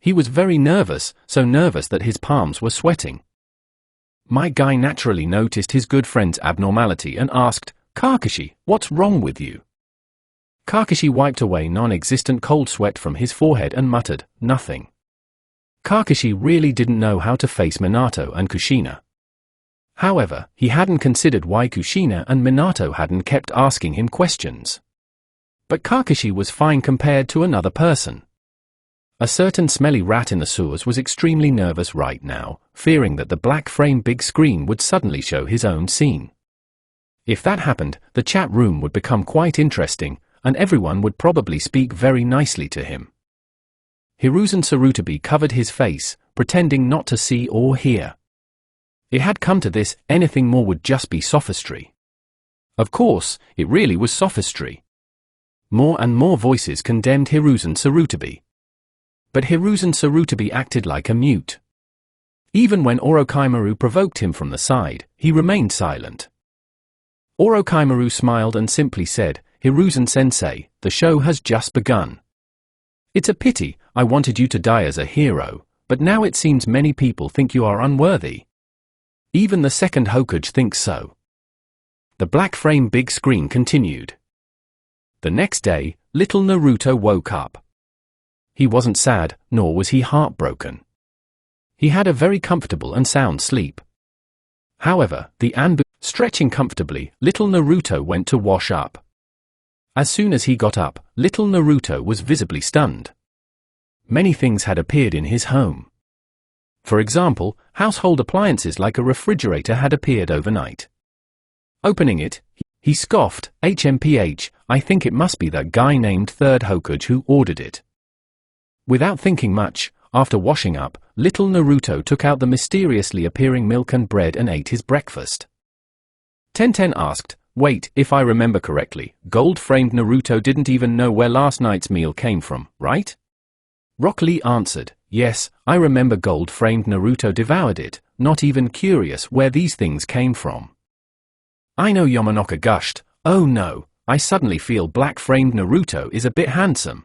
Speaker 1: He was very nervous, so nervous that his palms were sweating. My guy naturally noticed his good friend's abnormality and asked, Kakashi, what's wrong with you? Kakashi wiped away non-existent cold sweat from his forehead and muttered, Nothing. Kakashi really didn't know how to face Minato and Kushina. However, he hadn't considered why Kushina and Minato hadn't kept asking him questions. But Kakashi was fine compared to another person. A certain smelly rat in the sewers was extremely nervous right now, fearing that the black frame big screen would suddenly show his own scene. If that happened, the chat room would become quite interesting, and everyone would probably speak very nicely to him. Hiruzen Sarutobi covered his face, pretending not to see or hear. It had come to this, anything more would just be sophistry. Of course, it really was sophistry. More and more voices condemned Hiruzen Sarutobi. But Hiruzen Sarutobi acted like a mute. Even when Orochimaru provoked him from the side, he remained silent. Orochimaru smiled and simply said, Hiruzen-sensei, the show has just begun. It's a pity, I wanted you to die as a hero, but now it seems many people think you are unworthy. Even the second Hokage thinks so. The black frame big screen continued. The next day, little Naruto woke up. He wasn't sad, nor was he heartbroken. He had a very comfortable and sound sleep. However, stretching comfortably, little Naruto went to wash up. As soon as he got up, little Naruto was visibly stunned. Many things had appeared in his home. For example, household appliances like a refrigerator had appeared overnight. Opening it, he scoffed, HMPH, I think it must be that guy named Third Hokage who ordered it. Without thinking much, after washing up, little Naruto took out the mysteriously appearing milk and bread and ate his breakfast. Tenten asked, wait, if I remember correctly, gold-framed Naruto didn't even know where last night's meal came from, right? Rock Lee answered, yes, I remember gold-framed Naruto devoured it, not even curious where these things came from. I know Yamanaka gushed, oh no, I suddenly feel black-framed Naruto is a bit handsome.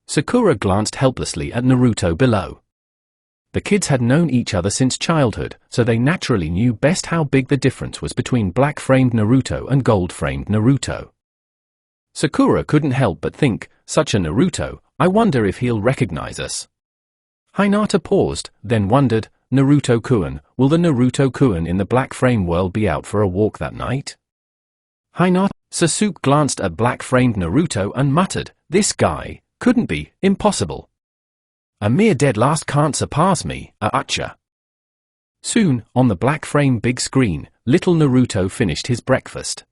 Speaker 1: Sakura glanced helplessly at Naruto below. The kids had known each other since childhood, so they naturally knew best how big the difference was between black-framed Naruto and gold-framed Naruto. Sakura couldn't help but think, such a Naruto, I wonder if he'll recognize us. Hinata paused, then wondered, Naruto-kun, will the Naruto-kun in the black frame world be out for a walk that night? Hinata. Sasuke glanced at black-framed Naruto and muttered, this guy, couldn't be, impossible. A mere dead last can't surpass me, acha. Soon, on the black frame big screen, little Naruto finished his breakfast.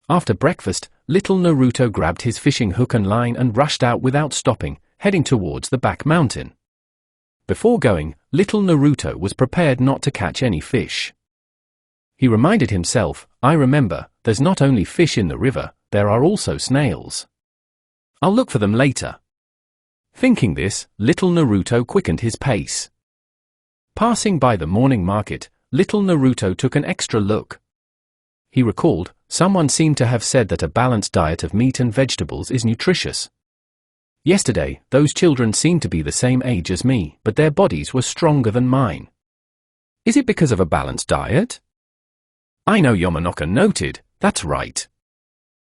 Speaker 1: After breakfast, little Naruto grabbed his fishing hook and line and rushed out without stopping, heading towards the back mountain. Before going, little Naruto was prepared not to catch any fish. He reminded himself, I remember, there's not only fish in the river, there are also snails. I'll look for them later. Thinking this, little Naruto quickened his pace. Passing by the morning market, little Naruto took an extra look. He recalled, someone seemed to have said that a balanced diet of meat and vegetables is nutritious. Yesterday, those children seemed to be the same age as me, but their bodies were stronger than mine. Is it because of a balanced diet? I know Yamanaka noted, that's right.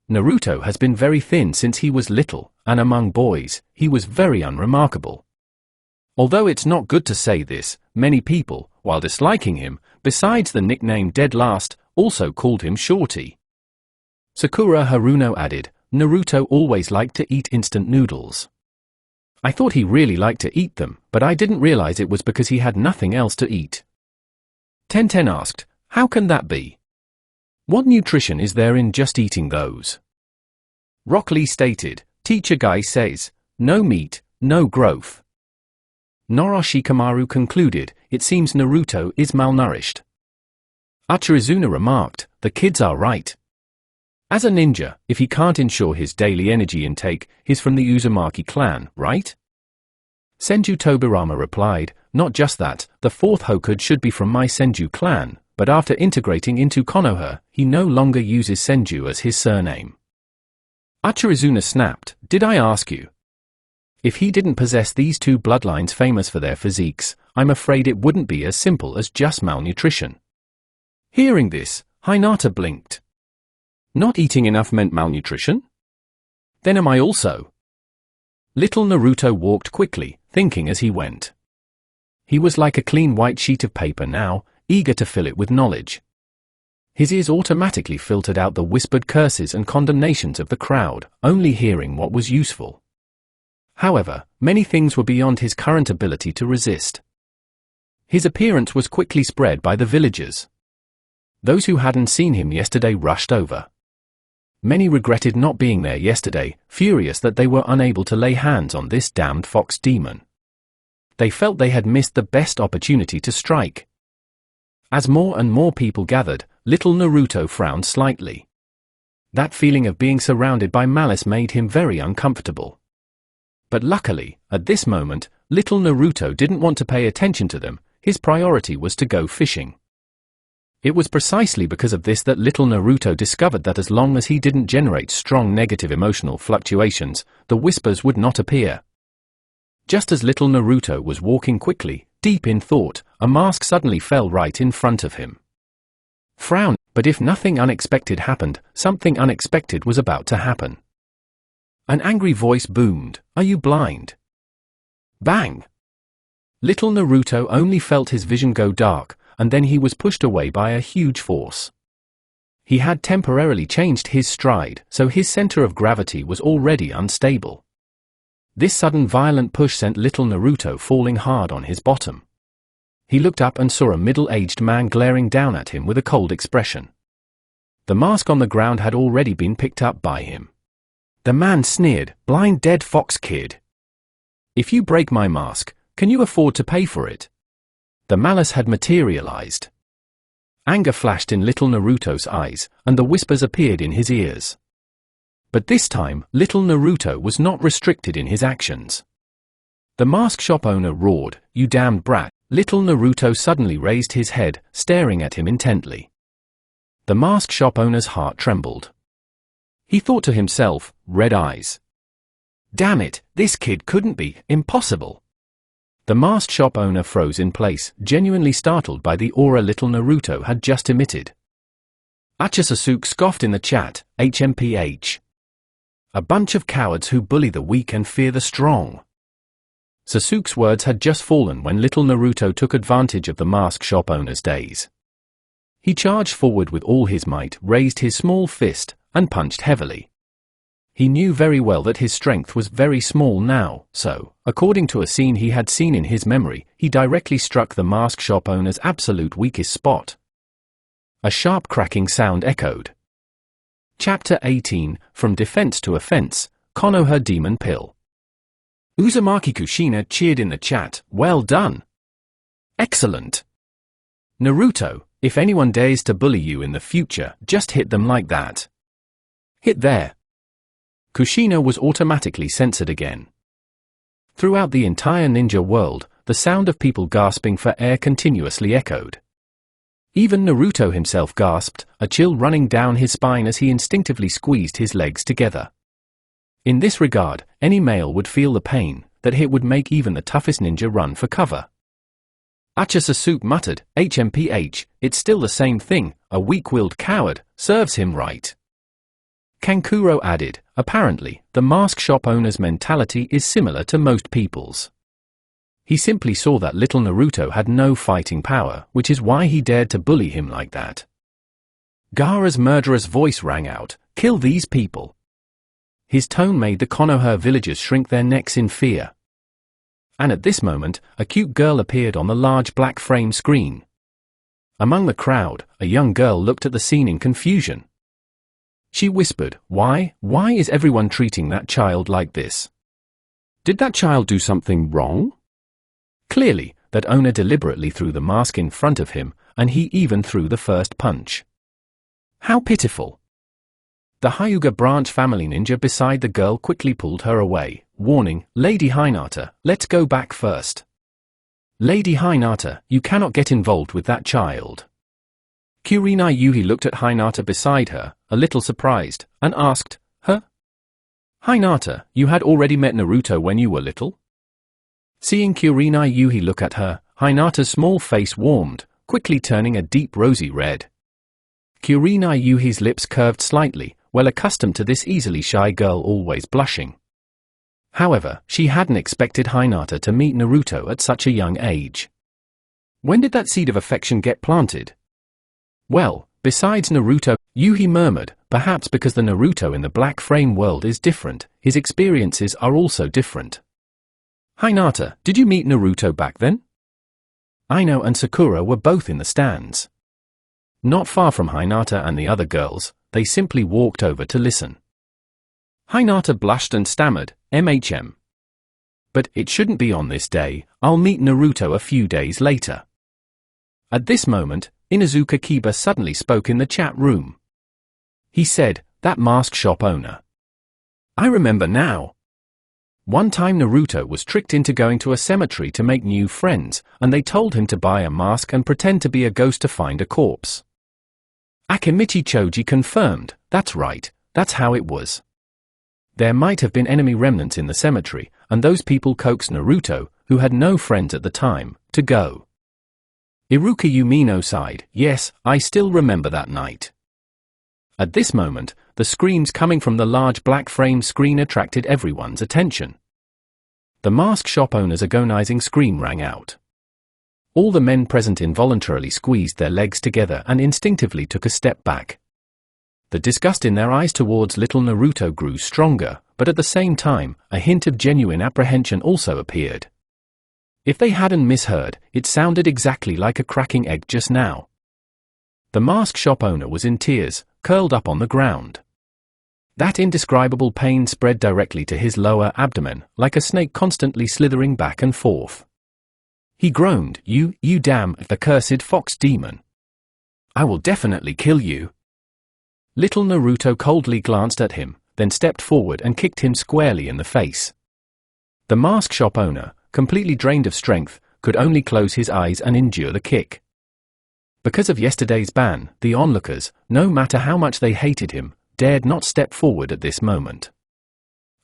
Speaker 1: Naruto has been very thin since he was little, and among boys, he was very unremarkable. Although it's not good to say this, many people, while disliking him, besides the nickname Dead Last, also called him Shorty. Sakura Haruno added, Naruto always liked to eat instant noodles. I thought he really liked to eat them, but I didn't realize it was because he had nothing else to eat. Tenten asked, how can that be? What nutrition is there in just eating those? Rock Lee stated, Teacher Guy says, no meat, no growth. Noroshikamaru concluded, it seems Naruto is malnourished. Achirizuna remarked, the kids are right. As a ninja, if he can't ensure his daily energy intake, he's from the Uzumaki clan, right? Senju Tobirama replied, not just that, the fourth Hokage should be from my Senju clan, but after integrating into Konoha, he no longer uses Senju as his surname. Achirizuna snapped, did I ask you? If he didn't possess these two bloodlines famous for their physiques, I'm afraid it wouldn't be as simple as just malnutrition. Hearing this, Hinata blinked. Not eating enough meant malnutrition? Then am I also? Little Naruto walked quickly, thinking as he went. He was like a clean white sheet of paper now, eager to fill it with knowledge. His ears automatically filtered out the whispered curses and condemnations of the crowd, only hearing what was useful. However, many things were beyond his current ability to resist. His appearance was quickly spread by the villagers. Those who hadn't seen him yesterday rushed over. Many regretted not being there yesterday, furious that they were unable to lay hands on this damned fox demon. They felt they had missed the best opportunity to strike. As more and more people gathered, little Naruto frowned slightly. That feeling of being surrounded by malice made him very uncomfortable. But luckily, at this moment, little Naruto didn't want to pay attention to them, his priority was to go fishing. It was precisely because of this that little Naruto discovered that as long as he didn't generate strong negative emotional fluctuations, the whispers would not appear. Just as little Naruto was walking quickly, deep in thought, a mask suddenly fell right in front of him. Frown, But if nothing unexpected happened, something unexpected was about to happen. An angry voice boomed, "Are you blind?" Bang! Little Naruto only felt his vision go dark, and then he was pushed away by a huge force. He had temporarily changed his stride, so his center of gravity was already unstable. This sudden violent push sent little Naruto falling hard on his bottom. He looked up and saw a middle-aged man glaring down at him with a cold expression. The mask on the ground had already been picked up by him. The man sneered, "Blind dead fox kid. If you break my mask, can you afford to pay for it?" The malice had materialized. Anger flashed in little Naruto's eyes, and the whispers appeared in his ears. But this time, little Naruto was not restricted in his actions. The mask shop owner roared, "You damned brat!" Little Naruto suddenly raised his head, staring at him intently. The mask shop owner's heart trembled. He thought to himself, "Red eyes. Damn it, this kid couldn't be, impossible." The mask shop owner froze in place, genuinely startled by the aura little Naruto had just emitted. Acha Sasuke scoffed in the chat, "HMPH. A bunch of cowards who bully the weak and fear the strong." Sasuke's words had just fallen when little Naruto took advantage of the mask shop owner's daze. He charged forward with all his might, raised his small fist, and punched heavily. He knew very well that his strength was very small now, so, according to a scene he had seen in his memory, he directly struck the mask shop owner's absolute weakest spot. A sharp cracking sound echoed. Chapter 18, From Defense to Offense, Konoha Demon Pill. Uzumaki Kushina cheered in the chat, "Well done. Excellent. Naruto, if anyone dares to bully you in the future, just hit them like that. Hit there." Kushina was automatically censored again. Throughout the entire ninja world, the sound of people gasping for air continuously echoed. Even Naruto himself gasped, a chill running down his spine as he instinctively squeezed his legs together. In this regard, any male would feel the pain that it would make even the toughest ninja run for cover. Acha Sasuke muttered, "HMPH, it's still the same thing, a weak-willed coward, serves him right." Kankuro added, "Apparently, the mask shop owner's mentality is similar to most people's. He simply saw that little Naruto had no fighting power, which is why he dared to bully him like that." Gaara's murderous voice rang out, "Kill these people." His tone made the Konoha villagers shrink their necks in fear. And at this moment, a cute girl appeared on the large black frame screen. Among the crowd, a young girl looked at the scene in confusion. She whispered, Why is everyone treating that child like this? Did that child do something wrong?" Clearly, that owner deliberately threw the mask in front of him, and he even threw the first punch. How pitiful. The Hyuga branch family ninja beside the girl quickly pulled her away, warning, "Lady Hinata, let's go back first. Lady Hinata, you cannot get involved with that child." Kurenai Yuhi looked at Hinata beside her, a little surprised, and asked, "Huh? Hinata, you had already met Naruto when you were little?" Seeing Kurenai Yuhi look at her, Hinata's small face warmed, quickly turning a deep rosy red. Kurenai Yuhi's lips curved slightly, well accustomed to this easily shy girl always blushing. However, she hadn't expected Hinata to meet Naruto at such a young age. When did that seed of affection get planted? Well, besides Naruto, Yuhi murmured, perhaps because the Naruto in the black frame world is different, his experiences are also different. Hinata, did you meet Naruto back then? Aino and Sakura were both in the stands. Not far from Hinata and the other girls, they simply walked over to listen. Hinata blushed and stammered, "MHM. But it shouldn't be on this day, I'll meet Naruto a few days later." At this moment, Inuzuka Kiba suddenly spoke in the chat room. He said, "That mask shop owner. I remember now. One time Naruto was tricked into going to a cemetery to make new friends, and they told him to buy a mask and pretend to be a ghost to find a corpse." Akemichi Choji confirmed, "That's right, that's how it was. There might have been enemy remnants in the cemetery, and those people coaxed Naruto, who had no friends at the time, to go. Iruka Yumino sighed. Yes, I still remember that night. At this moment, the screams coming from the large black frame screen attracted everyone's attention. The mask shop owner's agonizing scream rang out. All the men present involuntarily squeezed their legs together and instinctively took a step back. The disgust in their eyes towards little Naruto grew stronger, but at the same time, a hint of genuine apprehension also appeared. If they hadn't misheard, it sounded exactly like a cracking egg just now. The mask shop owner was in tears, curled up on the ground. That indescribable pain spread directly to his lower abdomen, like a snake constantly slithering back and forth. He groaned, You damn, accursed fox demon. I will definitely kill you. Little Naruto coldly glanced at him, then stepped forward and kicked him squarely in the face. The mask shop owner, completely drained of strength, could only close his eyes and endure the kick. Because of yesterday's ban, the onlookers, no matter how much they hated him, dared not step forward at this moment.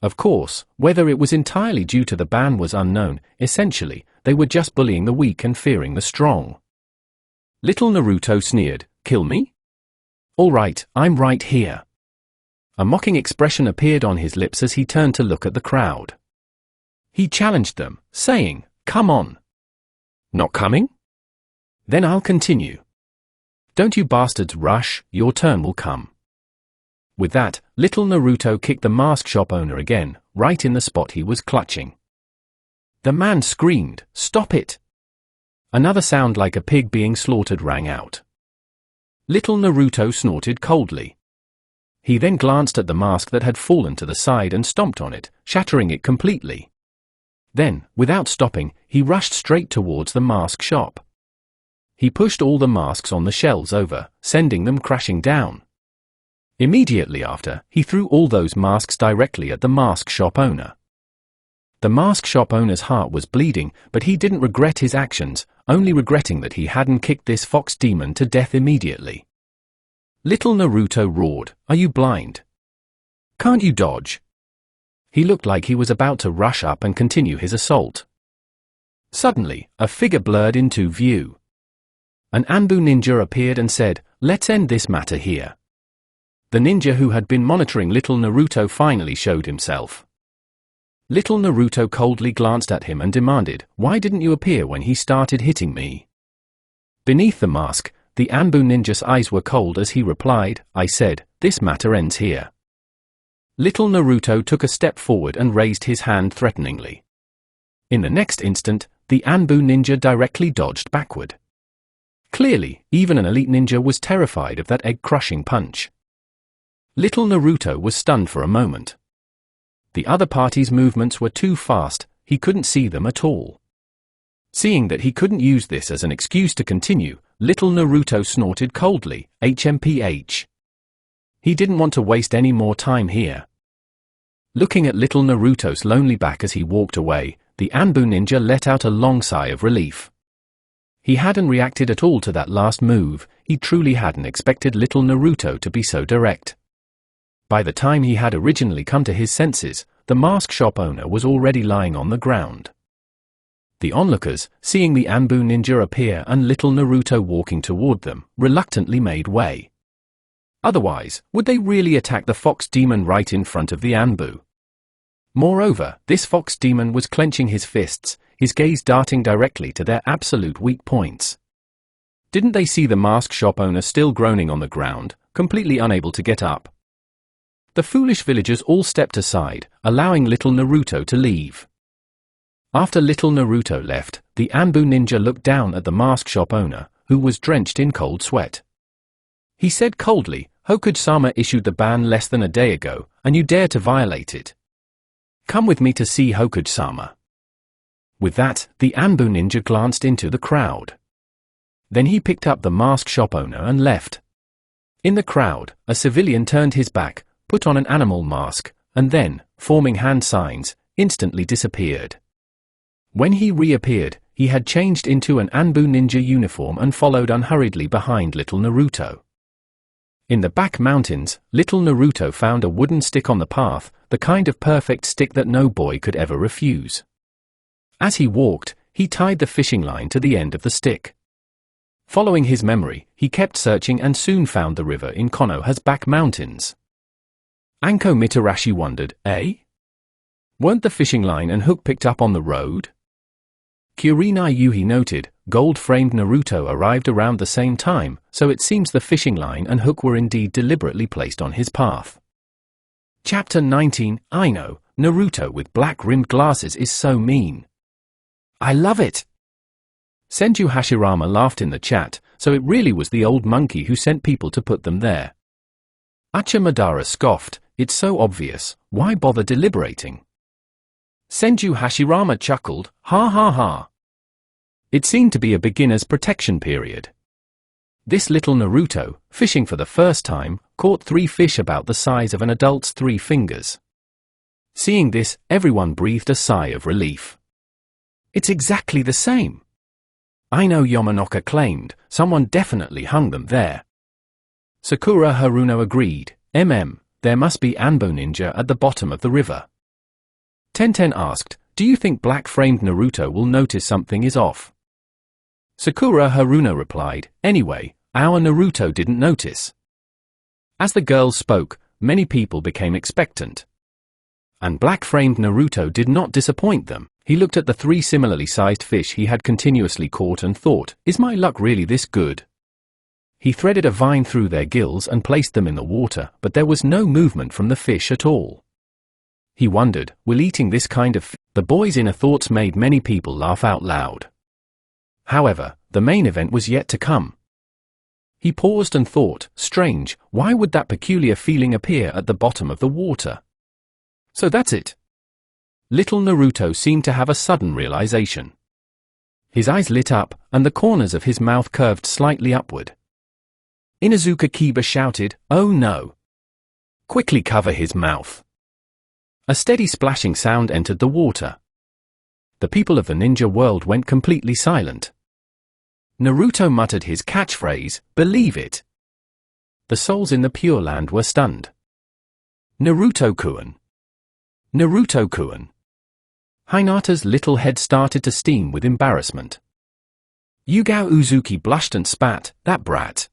Speaker 1: Of course, whether it was entirely due to the ban was unknown. Essentially, they were just bullying the weak and fearing the strong. Little Naruto sneered, Kill me? All right, I'm right here. A mocking expression appeared on his lips as he turned to look at the crowd. He challenged them, saying, Come on. Not coming? Then I'll continue. Don't you bastards rush, your turn will come. With that, little Naruto kicked the mask shop owner again, right in the spot he was clutching. The man screamed, Stop it! Another sound like a pig being slaughtered rang out. Little Naruto snorted coldly. He then glanced at the mask that had fallen to the side and stomped on it, shattering it completely. Then, without stopping, he rushed straight towards the mask shop. He pushed all the masks on the shelves over, sending them crashing down. Immediately after, he threw all those masks directly at the mask shop owner. The mask shop owner's heart was bleeding, but he didn't regret his actions, only regretting that he hadn't kicked this fox demon to death immediately. Little Naruto roared, Are you blind? Can't you dodge? He looked like he was about to rush up and continue his assault. Suddenly, a figure blurred into view. An Anbu ninja appeared and said, Let's end this matter here. The ninja who had been monitoring little Naruto finally showed himself. Little Naruto coldly glanced at him and demanded, Why didn't you appear when he started hitting me? Beneath the mask, the Anbu ninja's eyes were cold as he replied, I said, This matter ends here. Little Naruto took a step forward and raised his hand threateningly. In the next instant, the Anbu ninja directly dodged backward. Clearly, even an elite ninja was terrified of that egg-crushing punch. Little Naruto was stunned for a moment. The other party's movements were too fast, he couldn't see them at all. Seeing that he couldn't use this as an excuse to continue, little Naruto snorted coldly, HMPH. He didn't want to waste any more time here. Looking at little Naruto's lonely back as he walked away, the Anbu ninja let out a long sigh of relief. He hadn't reacted at all to that last move, he truly hadn't expected little Naruto to be so direct. By the time he had originally come to his senses, the mask shop owner was already lying on the ground. The onlookers, seeing the Anbu ninja appear and little Naruto walking toward them, reluctantly made way. Otherwise, would they really attack the fox demon right in front of the Anbu? Moreover, this fox demon was clenching his fists, his gaze darting directly to their absolute weak points. Didn't they see the mask shop owner still groaning on the ground, completely unable to get up? The foolish villagers all stepped aside, allowing little Naruto to leave. After little Naruto left, the Anbu ninja looked down at the mask shop owner, who was drenched in cold sweat. He said coldly, Hokage-sama issued the ban less than a day ago, and you dare to violate it. Come with me to see Hokage-sama. With that, the Anbu ninja glanced into the crowd. Then he picked up the mask shop owner and left. In the crowd, a civilian turned his back, put on an animal mask, and then, forming hand signs, instantly disappeared. When he reappeared, he had changed into an Anbu ninja uniform and followed unhurriedly behind little Naruto. In the back mountains, little Naruto found a wooden stick on the path, the kind of perfect stick that no boy could ever refuse. As he walked, he tied the fishing line to the end of the stick. Following his memory, he kept searching and soon found the river in Konoha's back mountains. Anko Mitarashi wondered, weren't the fishing line and hook picked up on the road? Kurenai Yuhi noted, gold-framed Naruto arrived around the same time, so it seems the fishing line and hook were indeed deliberately placed on his path. Chapter 19, I know, Naruto with black-rimmed glasses is so mean. I love it! Senju Hashirama laughed in the chat, so it really was the old monkey who sent people to put them there. Acha Madara scoffed, it's so obvious, why bother deliberating? Senju Hashirama chuckled, ha ha ha. It seemed to be a beginner's protection period. This little Naruto, fishing for the first time, caught 3 fish about the size of an adult's 3 fingers. Seeing this, everyone breathed a sigh of relief. It's exactly the same. I know, Yamanaka claimed, someone definitely hung them there. Sakura Haruno agreed, there must be Anbo ninja at the bottom of the river. Tenten asked, do you think black-framed Naruto will notice something is off? Sakura Haruno replied, anyway, our Naruto didn't notice. As the girls spoke, many people became expectant. And black-framed Naruto did not disappoint them. He looked at the 3 similarly sized fish he had continuously caught and thought, is my luck really this good? He threaded a vine through their gills and placed them in the water, but there was no movement from the fish at all. He wondered, will eating this kind of the boy's inner thoughts made many people laugh out loud. However, the main event was yet to come. He paused and thought, strange, why would that peculiar feeling appear at the bottom of the water? So that's it. Little Naruto seemed to have a sudden realization. His eyes lit up, and the corners of his mouth curved slightly upward. Inuzuka Kiba shouted, oh no! Quickly cover his mouth. A steady splashing sound entered the water. The people of the ninja world went completely silent. Naruto muttered his catchphrase, believe it. The souls in the Pure Land were stunned. Naruto-kun. Naruto-kun. Hinata's little head started to steam with embarrassment. Yugao Uzuki blushed and spat, that brat.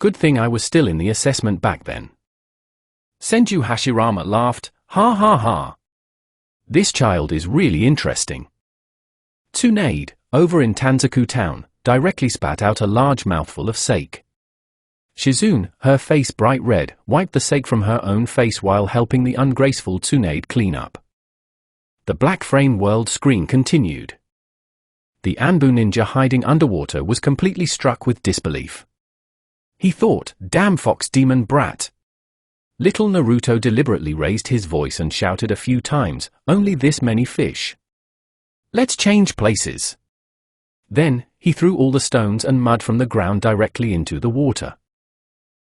Speaker 1: Good thing I was still in the assessment back then. Senju Hashirama laughed, ha ha ha. This child is really interesting. Tsunade, over in Tanzaku town, directly spat out a large mouthful of sake. Shizune, her face bright red, wiped the sake from her own face while helping the ungraceful Tsunade clean up. The black frame world screen continued. The Anbu ninja hiding underwater was completely struck with disbelief. He thought, damn fox demon brat. Little Naruto deliberately raised his voice and shouted a few times, only this many fish. Let's change places. Then, he threw all the stones and mud from the ground directly into the water.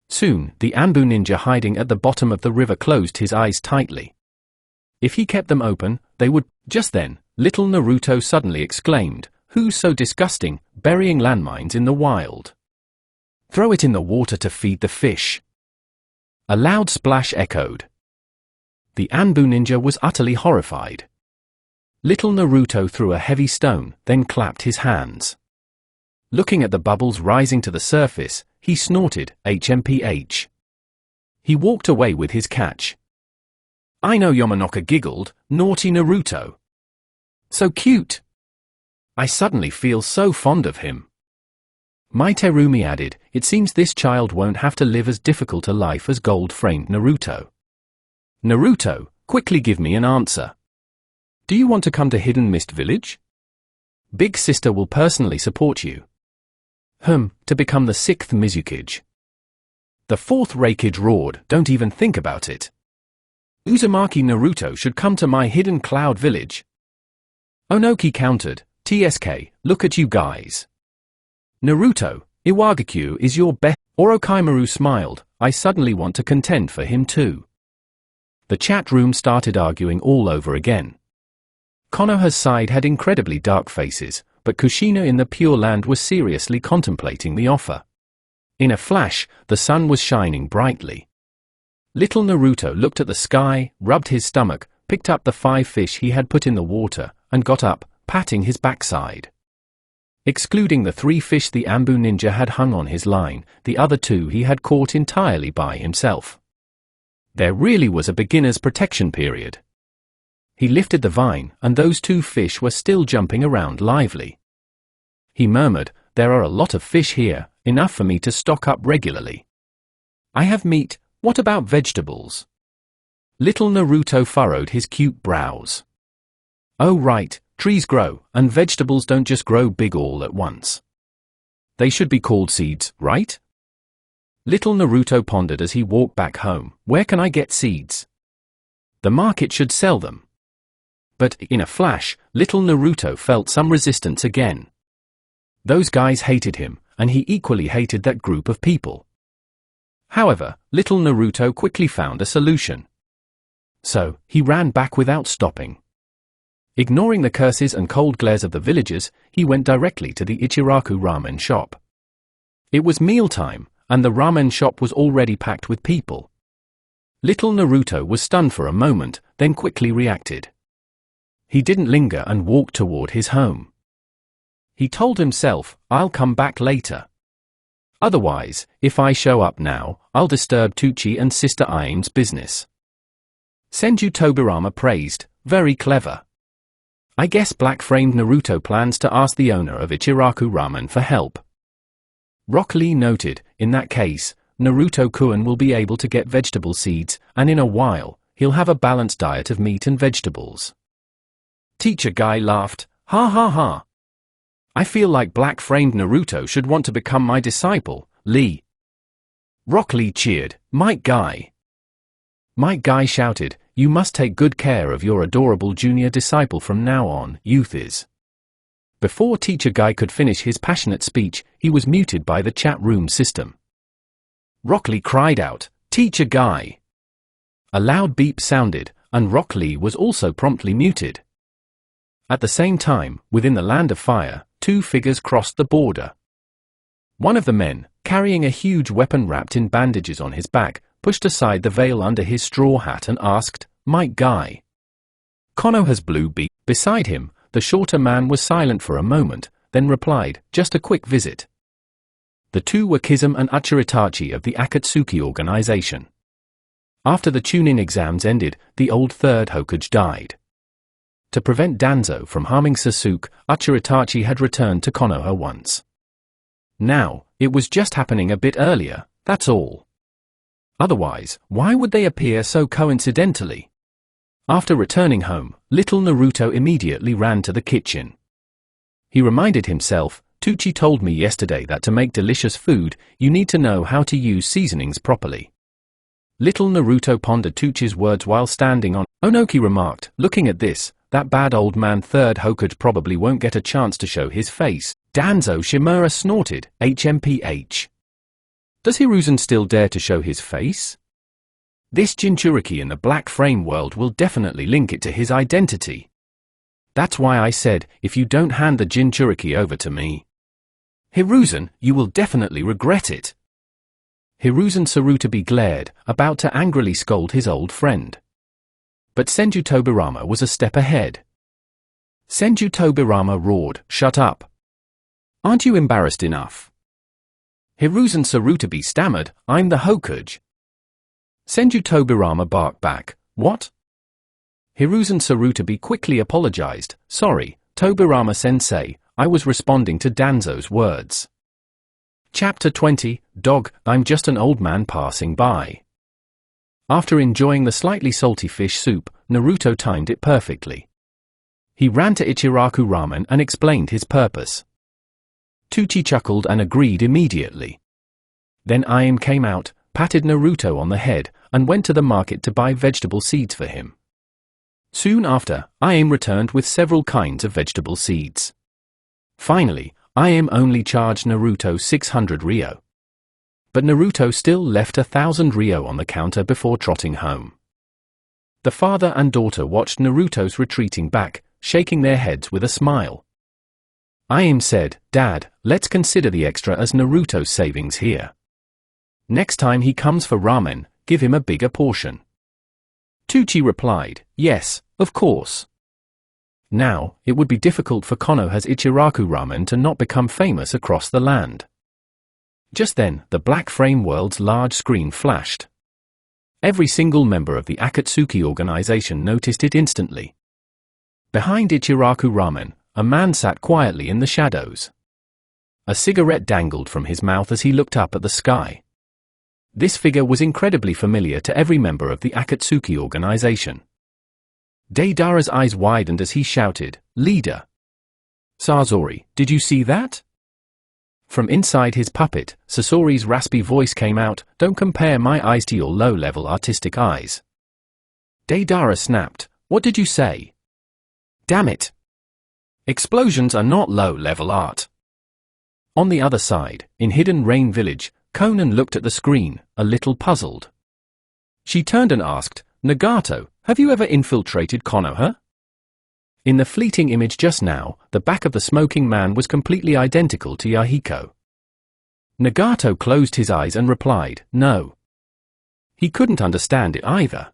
Speaker 1: Soon, the Anbu ninja hiding at the bottom of the river closed his eyes tightly. If he kept them open, they would. Just then, little Naruto suddenly exclaimed, who's so disgusting, burying landmines in the wild? Throw it in the water to feed the fish. A loud splash echoed. The Anbu ninja was utterly horrified. Little Naruto threw a heavy stone, then clapped his hands. Looking at the bubbles rising to the surface, he snorted, HMPH. He walked away with his catch. I know, Yamanaka giggled, naughty Naruto. So cute. I suddenly feel so fond of him. Mai Terumi added, it seems this child won't have to live as difficult a life as gold-framed Naruto. Naruto, quickly give me an answer. Do you want to come to Hidden Mist Village? Big sister will personally support you. To become the 6th Mizukage. The 4th Reikage roared, don't even think about it. Uzumaki Naruto should come to my Hidden Cloud Village. Onoki countered, TSK, look at you guys. Naruto, Iwagakure is your best. Orochimaru smiled, I suddenly want to contend for him too. The chat room started arguing all over again. Konoha's side had incredibly dark faces, but Kushina in the Pure Land was seriously contemplating the offer. In a flash, the sun was shining brightly. Little Naruto looked at the sky, rubbed his stomach, picked up the 5 fish he had put in the water, and got up, patting his backside. Excluding the 3 fish the Ambu ninja had hung on his line, the other 2 he had caught entirely by himself. There really was a beginner's protection period. He lifted the vine, and those 2 fish were still jumping around lively. He murmured, "There are a lot of fish here, enough for me to stock up regularly. I have meat, what about vegetables?" Little Naruto furrowed his cute brows. "Oh right, trees grow, and vegetables don't just grow big all at once. They should be called seeds, right?" Little Naruto pondered as he walked back home. "Where can I get seeds? The market should sell them." But, in a flash, little Naruto felt some resistance again. Those guys hated him, and he equally hated that group of people. However, little Naruto quickly found a solution. So, he ran back without stopping. Ignoring the curses and cold glares of the villagers, he went directly to the Ichiraku ramen shop. It was mealtime, and the ramen shop was already packed with people. Little Naruto was stunned for a moment, then quickly reacted. He didn't linger and walked toward his home. He told himself, "I'll come back later. Otherwise, if I show up now, I'll disturb Tucci and Sister Aime's business." Senju Tobirama praised, "Very clever. I guess black-framed Naruto plans to ask the owner of Ichiraku Ramen for help." Rock Lee noted, "In that case, Naruto-kun will be able to get vegetable seeds, and in a while, he'll have a balanced diet of meat and vegetables." Teacher Guy laughed, "Ha ha ha. I feel like black-framed Naruto should want to become my disciple, Lee." Rock Lee cheered, "Mike Guy." Mike Guy shouted, "You must take good care of your adorable junior disciple from now on, youth is." Before Teacher Guy could finish his passionate speech, he was muted by the chat room system. Rock Lee cried out, "Teacher Guy!" A loud beep sounded, and Rock Lee was also promptly muted. At the same time, within the Land of Fire, 2 figures crossed the border. One of the men, carrying a huge weapon wrapped in bandages on his back, pushed aside the veil under his straw hat and asked, "Mike Guy?" Konoha's blue beak. Beside him, the shorter man was silent for a moment, then replied, "Just a quick visit." The 2 were Kizum and Uchiritachi of the Akatsuki organization. After the Chunin exams ended, the old 3rd Hokage died. To prevent Danzo from harming Sasuke, Uchiritachi had returned to Konoha once. Now, it was just happening a bit earlier, that's all. Otherwise, why would they appear so coincidentally? After returning home, little Naruto immediately ran to the kitchen. He reminded himself, "Tucci told me yesterday that to make delicious food, you need to know how to use seasonings properly." Little Naruto pondered Tucci's words while standing on. Onoki remarked, "Looking at this, that bad old man 3rd Hokage probably won't get a chance to show his face." Danzo Shimura snorted, "HMPH. Does Hiruzen still dare to show his face? This Jinchuriki in the black frame world will definitely link it to his identity. That's why I said, if you don't hand the Jinchuriki over to me, Hiruzen, you will definitely regret it." Hiruzen Sarutobi glared, about to angrily scold his old friend. But Senju Tobirama was a step ahead. Senju Tobirama roared, "Shut up. Aren't you embarrassed enough?" Hiruzen Sarutobi stammered, "I'm the Hokage." Senju Tobirama barked back, "What?" Hiruzen Sarutobi quickly apologized, "Sorry, Tobirama-sensei, I was responding to Danzo's words." Chapter 20, Dog, I'm just an old man passing by. After enjoying the slightly salty fish soup, Naruto timed it perfectly. He ran to Ichiraku Ramen and explained his purpose. Tucci chuckled and agreed immediately. Then Aim came out, patted Naruto on the head, and went to the market to buy vegetable seeds for him. Soon after, Aim returned with several kinds of vegetable seeds. Finally, Aim only charged Naruto 600 ryo. But Naruto still left 1,000 ryo on the counter before trotting home. The father and daughter watched Naruto's retreating back, shaking their heads with a smile. Aim said, "Dad, let's consider the extra as Naruto's savings here. Next time he comes for ramen, give him a bigger portion." Tucci replied, "Yes, of course." Now, it would be difficult for Konoha's Ichiraku ramen to not become famous across the land. Just then, the black frame world's large screen flashed. Every single member of the Akatsuki organization noticed it instantly. Behind Ichiraku ramen, a man sat quietly in the shadows. A cigarette dangled from his mouth as he looked up at the sky. This figure was incredibly familiar to every member of the Akatsuki organization. Deidara's eyes widened as he shouted, "Leader! Sasori, did you see that?" From inside his puppet, Sasori's raspy voice came out, "Don't compare my eyes to your low-level artistic eyes." Deidara snapped, "What did you say?" "Damn it! Explosions are not low-level art." On the other side, in Hidden Rain Village, Konan looked at the screen, a little puzzled. She turned and asked, "Nagato, have you ever infiltrated Konoha?" In the fleeting image just now, the back of the smoking man was completely identical to Yahiko. Nagato closed his eyes and replied, "No." He couldn't understand it either.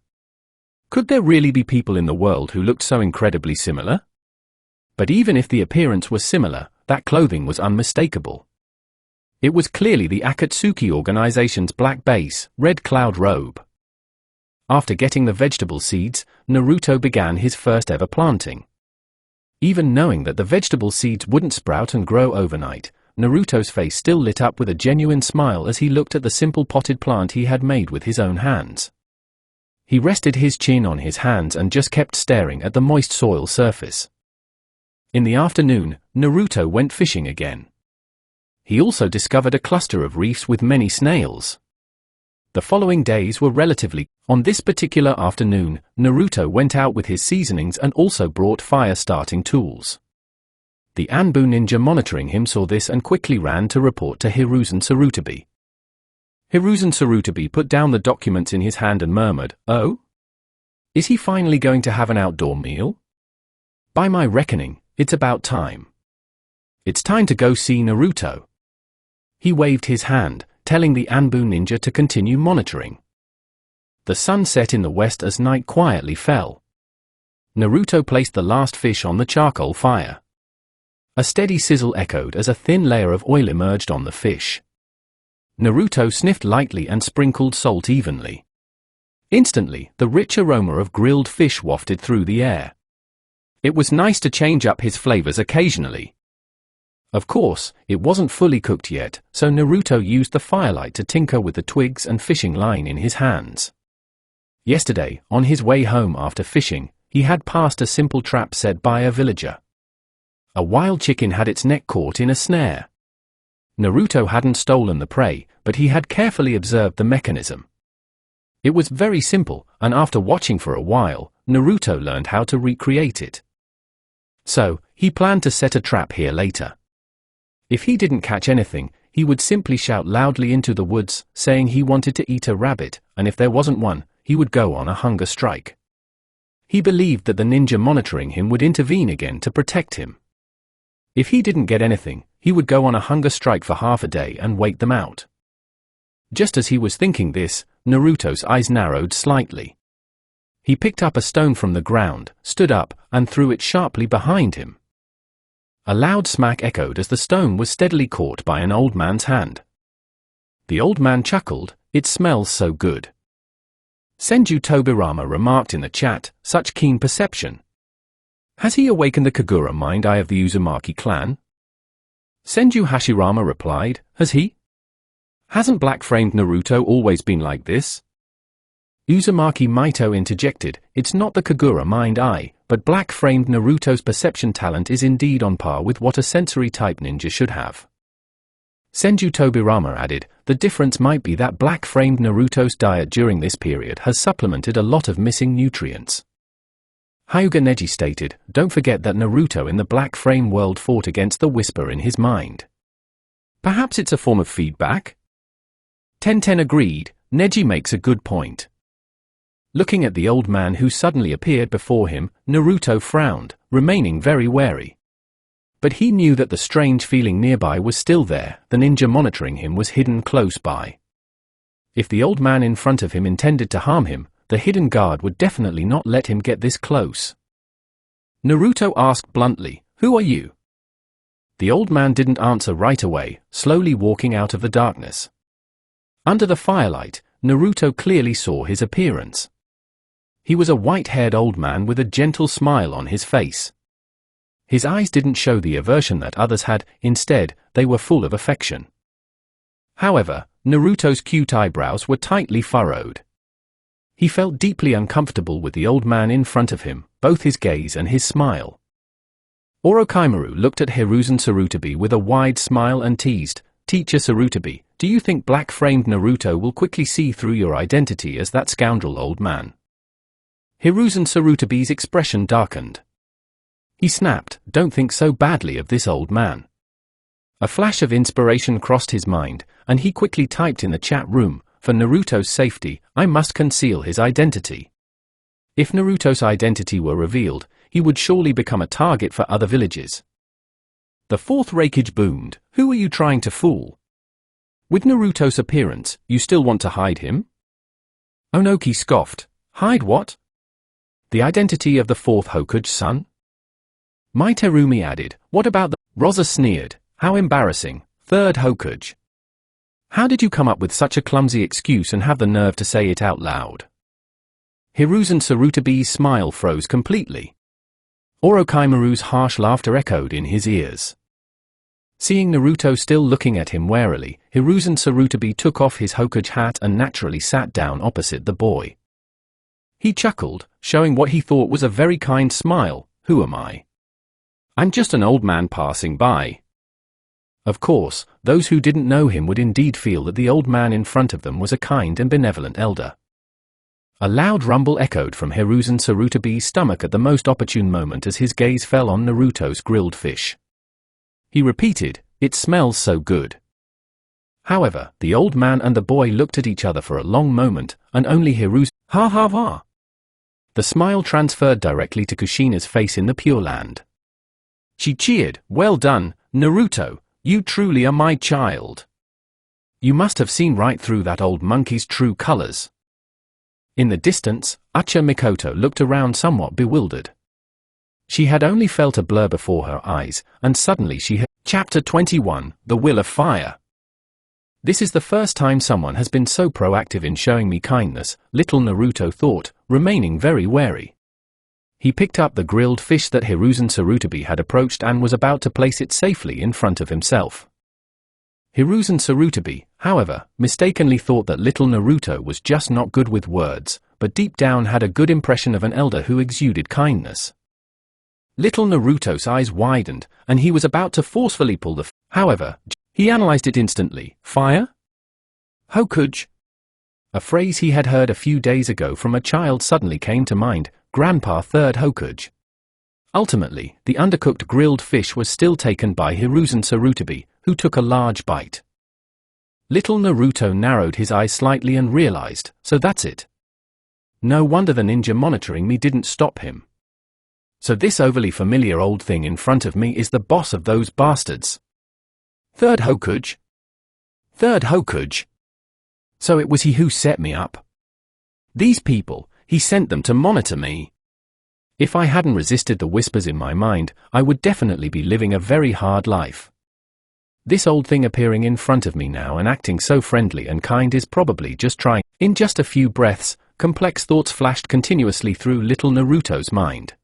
Speaker 1: Could there really be people in the world who looked so incredibly similar? But even if the appearance was similar, that clothing was unmistakable. It was clearly the Akatsuki organization's black base, red cloud robe. After getting the vegetable seeds, Naruto began his first ever planting. Even knowing that the vegetable seeds wouldn't sprout and grow overnight, Naruto's face still lit up with a genuine smile as he looked at the simple potted plant he had made with his own hands. He rested his chin on his hands and just kept staring at the moist soil surface. In the afternoon, Naruto went fishing again. He also discovered a cluster of reefs with many snails. The following days were relatively. On this particular afternoon, Naruto went out with his seasonings and also brought fire-starting tools. The Anbu ninja monitoring him saw this and quickly ran to report to Hiruzen Tsurutabi. Hiruzen Tsurutabi put down the documents in his hand and murmured, "Oh? Is he finally going to have an outdoor meal? By my reckoning, it's about time. It's time to go see Naruto." He waved his hand, telling the Anbu ninja to continue monitoring. The sun set in the west as night quietly fell. Naruto placed the last fish on the charcoal fire. A steady sizzle echoed as a thin layer of oil emerged on the fish. Naruto sniffed lightly and sprinkled salt evenly. Instantly, the rich aroma of grilled fish wafted through the air. It was nice to change up his flavors occasionally. Of course, it wasn't fully cooked yet, so Naruto used the firelight to tinker with the twigs and fishing line in his hands. Yesterday, on his way home after fishing, he had passed a simple trap set by a villager. A wild chicken had its neck caught in a snare. Naruto hadn't stolen the prey, but he had carefully observed the mechanism. It was very simple, and after watching for a while, Naruto learned how to recreate it. So, he planned to set a trap here later. If he didn't catch anything, he would simply shout loudly into the woods, saying he wanted to eat a rabbit, and if there wasn't one, he would go on a hunger strike. He believed that the ninja monitoring him would intervene again to protect him. If he didn't get anything, he would go on a hunger strike for half a day and wait them out. Just as he was thinking this, Naruto's eyes narrowed slightly. He picked up a stone from the ground, stood up, and threw it sharply behind him. A loud smack echoed as the stone was steadily caught by an old man's hand. The old man chuckled, "It smells so good." Senju Tobirama remarked in the chat, "Such keen perception. Has he awakened the Kagura mind eye of the Uzumaki clan?" Senju Hashirama replied, "Has he? Hasn't black-framed Naruto always been like this?" Uzumaki Maito interjected, "It's not the Kagura mind eye, but black-framed Naruto's perception talent is indeed on par with what a sensory-type ninja should have." Senju Tobirama added, "The difference might be that black-framed Naruto's diet during this period has supplemented a lot of missing nutrients." Hyuga Neji stated, "Don't forget that Naruto in the black frame world fought against the whisper in his mind. Perhaps it's a form of feedback?" Tenten agreed, "Neji makes a good point." Looking at the old man who suddenly appeared before him, Naruto frowned, remaining very wary. But he knew that the strange feeling nearby was still there, the ninja monitoring him was hidden close by. If the old man in front of him intended to harm him, the hidden guard would definitely not let him get this close. Naruto asked bluntly, "Who are you?" The old man didn't answer right away, slowly walking out of the darkness. Under the firelight, Naruto clearly saw his appearance. He was a white-haired old man with a gentle smile on his face. His eyes didn't show the aversion that others had, instead, they were full of affection. However, Naruto's cute eyebrows were tightly furrowed. He felt deeply uncomfortable with the old man in front of him, both his gaze and his smile. Orochimaru looked at Hiruzen Sarutobi with a wide smile and teased, "Teacher Sarutobi, do you think black-framed Naruto will quickly see through your identity as that scoundrel old man?" Hiruzen Sarutobi's expression darkened. He snapped, "Don't think so badly of this old man." A flash of inspiration crossed his mind, and he quickly typed in the chat room, "For Naruto's safety, I must conceal his identity." If Naruto's identity were revealed, he would surely become a target for other villages. The fourth Hokage boomed, "Who are you trying to fool? With Naruto's appearance, you still want to hide him?" Onoki scoffed, "Hide what? The identity of the fourth Hokage's son?" Mai Terumi added, "What about the—" Rosa sneered, "How embarrassing, third Hokage. How did you come up with such a clumsy excuse and have the nerve to say it out loud?" Hiruzen Sarutobi's smile froze completely. Orochimaru's harsh laughter echoed in his ears. Seeing Naruto still looking at him warily, Hiruzen Sarutobi took off his Hokage hat and naturally sat down opposite the boy. He chuckled, showing what he thought was a very kind smile. "Who am I? I'm just an old man passing by." Of course, those who didn't know him would indeed feel that the old man in front of them was a kind and benevolent elder. A loud rumble echoed from Hiruzen Sarutobi's stomach at the most opportune moment as his gaze fell on Naruto's grilled fish. He repeated, "It smells so good." However, the old man and the boy looked at each other for a long moment, and only Hiruzen, "Ha ha ha." The smile transferred directly to Kushina's face in the Pure Land. She cheered, "Well done, Naruto, you truly are my child. You must have seen right through that old monkey's true colors." In the distance, Uchiha Mikoto looked around somewhat bewildered. She had only felt a blur before her eyes, and suddenly she had. Chapter 21, The Will of Fire. "This is the first time someone has been so proactive in showing me kindness," little Naruto thought, remaining very wary. He picked up the grilled fish that Hiruzen Sarutobi had approached and was about to place it safely in front of himself. Hiruzen Sarutobi, however, mistakenly thought that little Naruto was just not good with words, but deep down had a good impression of an elder who exuded kindness. Little Naruto's eyes widened, and he was about to forcefully pull the however, he analyzed it instantly. "Fire? Hokage?" A phrase he had heard a few days ago from a child suddenly came to mind, "Grandpa third Hokage." Ultimately, the undercooked grilled fish was still taken by Hiruzen Sarutobi, who took a large bite. Little Naruto narrowed his eyes slightly and realized, so that's it. No wonder the ninja monitoring me didn't stop him. So this overly familiar old thing in front of me is the boss of those bastards. Third Hokage? Third Hokage? So it was he who set me up. These people, he sent them to monitor me. If I hadn't resisted the whispers in my mind, I would definitely be living a very hard life. This old thing appearing in front of me now and acting so friendly and kind is probably just trying. In just a few breaths, complex thoughts flashed continuously through little Naruto's mind.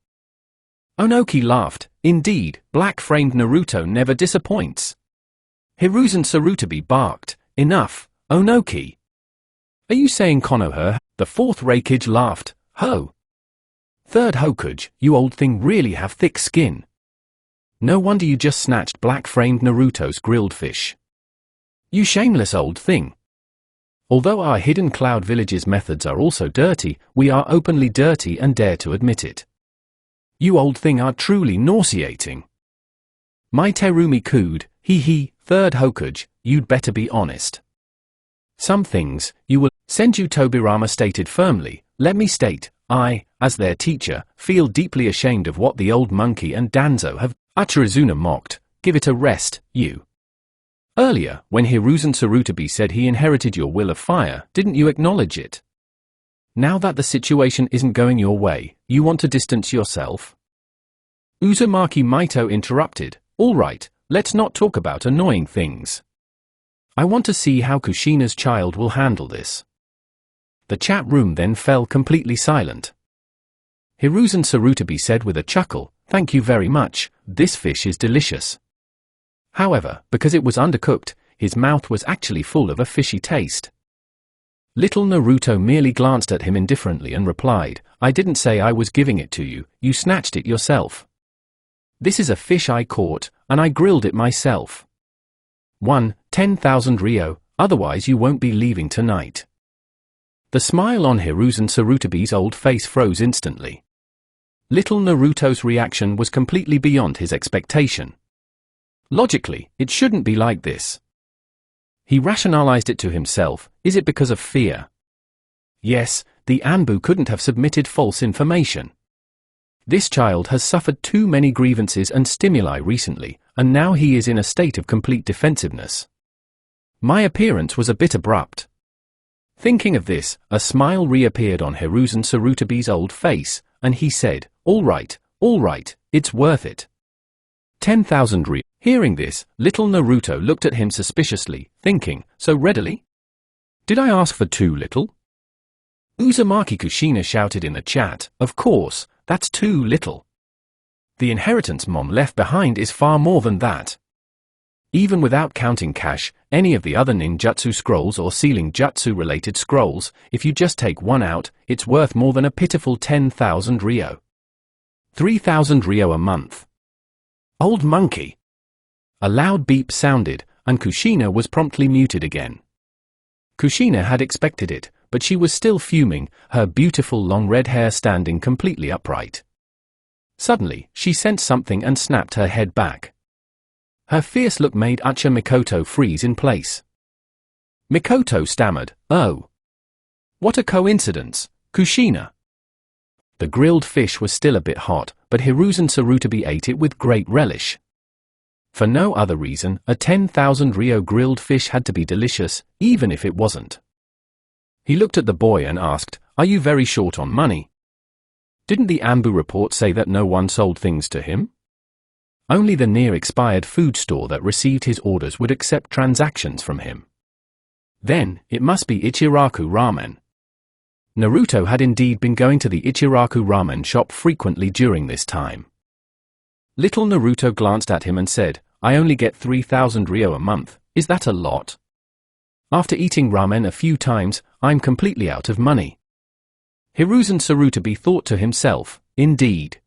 Speaker 1: Onoki laughed. "Indeed, black-framed Naruto never disappoints." Hiruzen Sarutobi barked, "Enough, Onoki. Are you saying Konoha?" The fourth Hokage laughed, "Ho! Third Hokage, you old thing really have thick skin. No wonder you just snatched black-framed Naruto's grilled fish. You shameless old thing. Although our hidden cloud village's methods are also dirty, we are openly dirty and dare to admit it. You old thing are truly nauseating." Mai Terumi cooed, "Hee, third Hokage, you'd better be honest. Some things, you will." Senju Tobirama stated firmly, "Let me state, I, as their teacher, feel deeply ashamed of what the old monkey and Danzo have." Uchiha mocked, "Give it a rest, you. Earlier, when Hiruzen Sarutobi said he inherited your will of fire, didn't you acknowledge it? Now that the situation isn't going your way, you want to distance yourself? Uzumaki Maito interrupted, "All right, let's not talk about annoying things. I want to see how Kushina's child will handle this." The chat room then fell completely silent. Hiruzen Sarutobi said with a chuckle, "Thank you very much, this fish is delicious." However, because it was undercooked, his mouth was actually full of a fishy taste. Little Naruto merely glanced at him indifferently and replied, "I didn't say I was giving it to you, you snatched it yourself. This is a fish I caught, and I grilled it myself. 10,000 ryo, otherwise you won't be leaving tonight." The smile on Hiruzen Sarutobi's old face froze instantly. Little Naruto's reaction was completely beyond his expectation. Logically, it shouldn't be like this. He rationalized it to himself, is it because of fear? Yes, the Anbu couldn't have submitted false information. This child has suffered too many grievances and stimuli recently, and now he is in a state of complete defensiveness. My appearance was a bit abrupt. Thinking of this, a smile reappeared on Hiruzen Sarutobi's old face, and he said, all right, it's worth it. 10,000 ryo. Hearing this, little Naruto looked at him suspiciously, thinking, so readily? Did I ask for too little? Uzumaki Kushina shouted in the chat, of course, that's too little. The inheritance Mom left behind is far more than that. Even without counting cash, any of the other ninjutsu scrolls or sealing jutsu related scrolls, if you just take one out, it's worth more than a pitiful 10,000 ryo. 3,000 ryo a month. Old monkey. A loud beep sounded, and Kushina was promptly muted again. Kushina had expected it, but she was still fuming, her beautiful long red hair standing completely upright. Suddenly, she sensed something and snapped her head back. Her fierce look made Ucha Mikoto freeze in place. Mikoto stammered, "Oh. What a coincidence, Kushina." The grilled fish was still a bit hot, but Hiruzen Sarutobi ate it with great relish. For no other reason, a 10,000 ryo grilled fish had to be delicious, even if it wasn't. He looked at the boy and asked, "Are you very short on money? Didn't the Anbu report say that no one sold things to him? Only the near-expired food store that received his orders would accept transactions from him. Then, it must be Ichiraku Ramen." Naruto had indeed been going to the Ichiraku Ramen shop frequently during this time. Little Naruto glanced at him and said, "I only get 3,000 ryo a month, is that a lot? After eating ramen a few times, I'm completely out of money." Hiruzen Sarutobi thought to himself, indeed.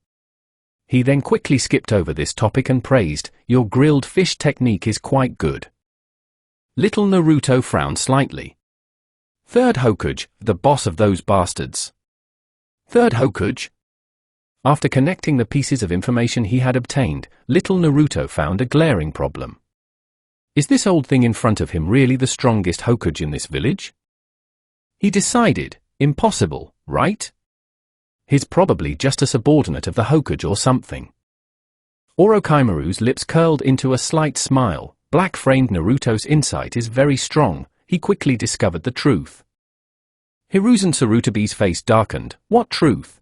Speaker 1: He then quickly skipped over this topic and praised, "Your grilled fish technique is quite good." Little Naruto frowned slightly. Third Hokage, the boss of those bastards. Third Hokage? After connecting the pieces of information he had obtained, little Naruto found a glaring problem. Is this old thing in front of him really the strongest Hokage in this village? He decided, impossible, right? He's probably just a subordinate of the Hokage or something. Orochimaru's lips curled into a slight smile. Black-framed Naruto's insight is very strong. He quickly discovered the truth. Hiruzen Sarutobi's face darkened. What truth?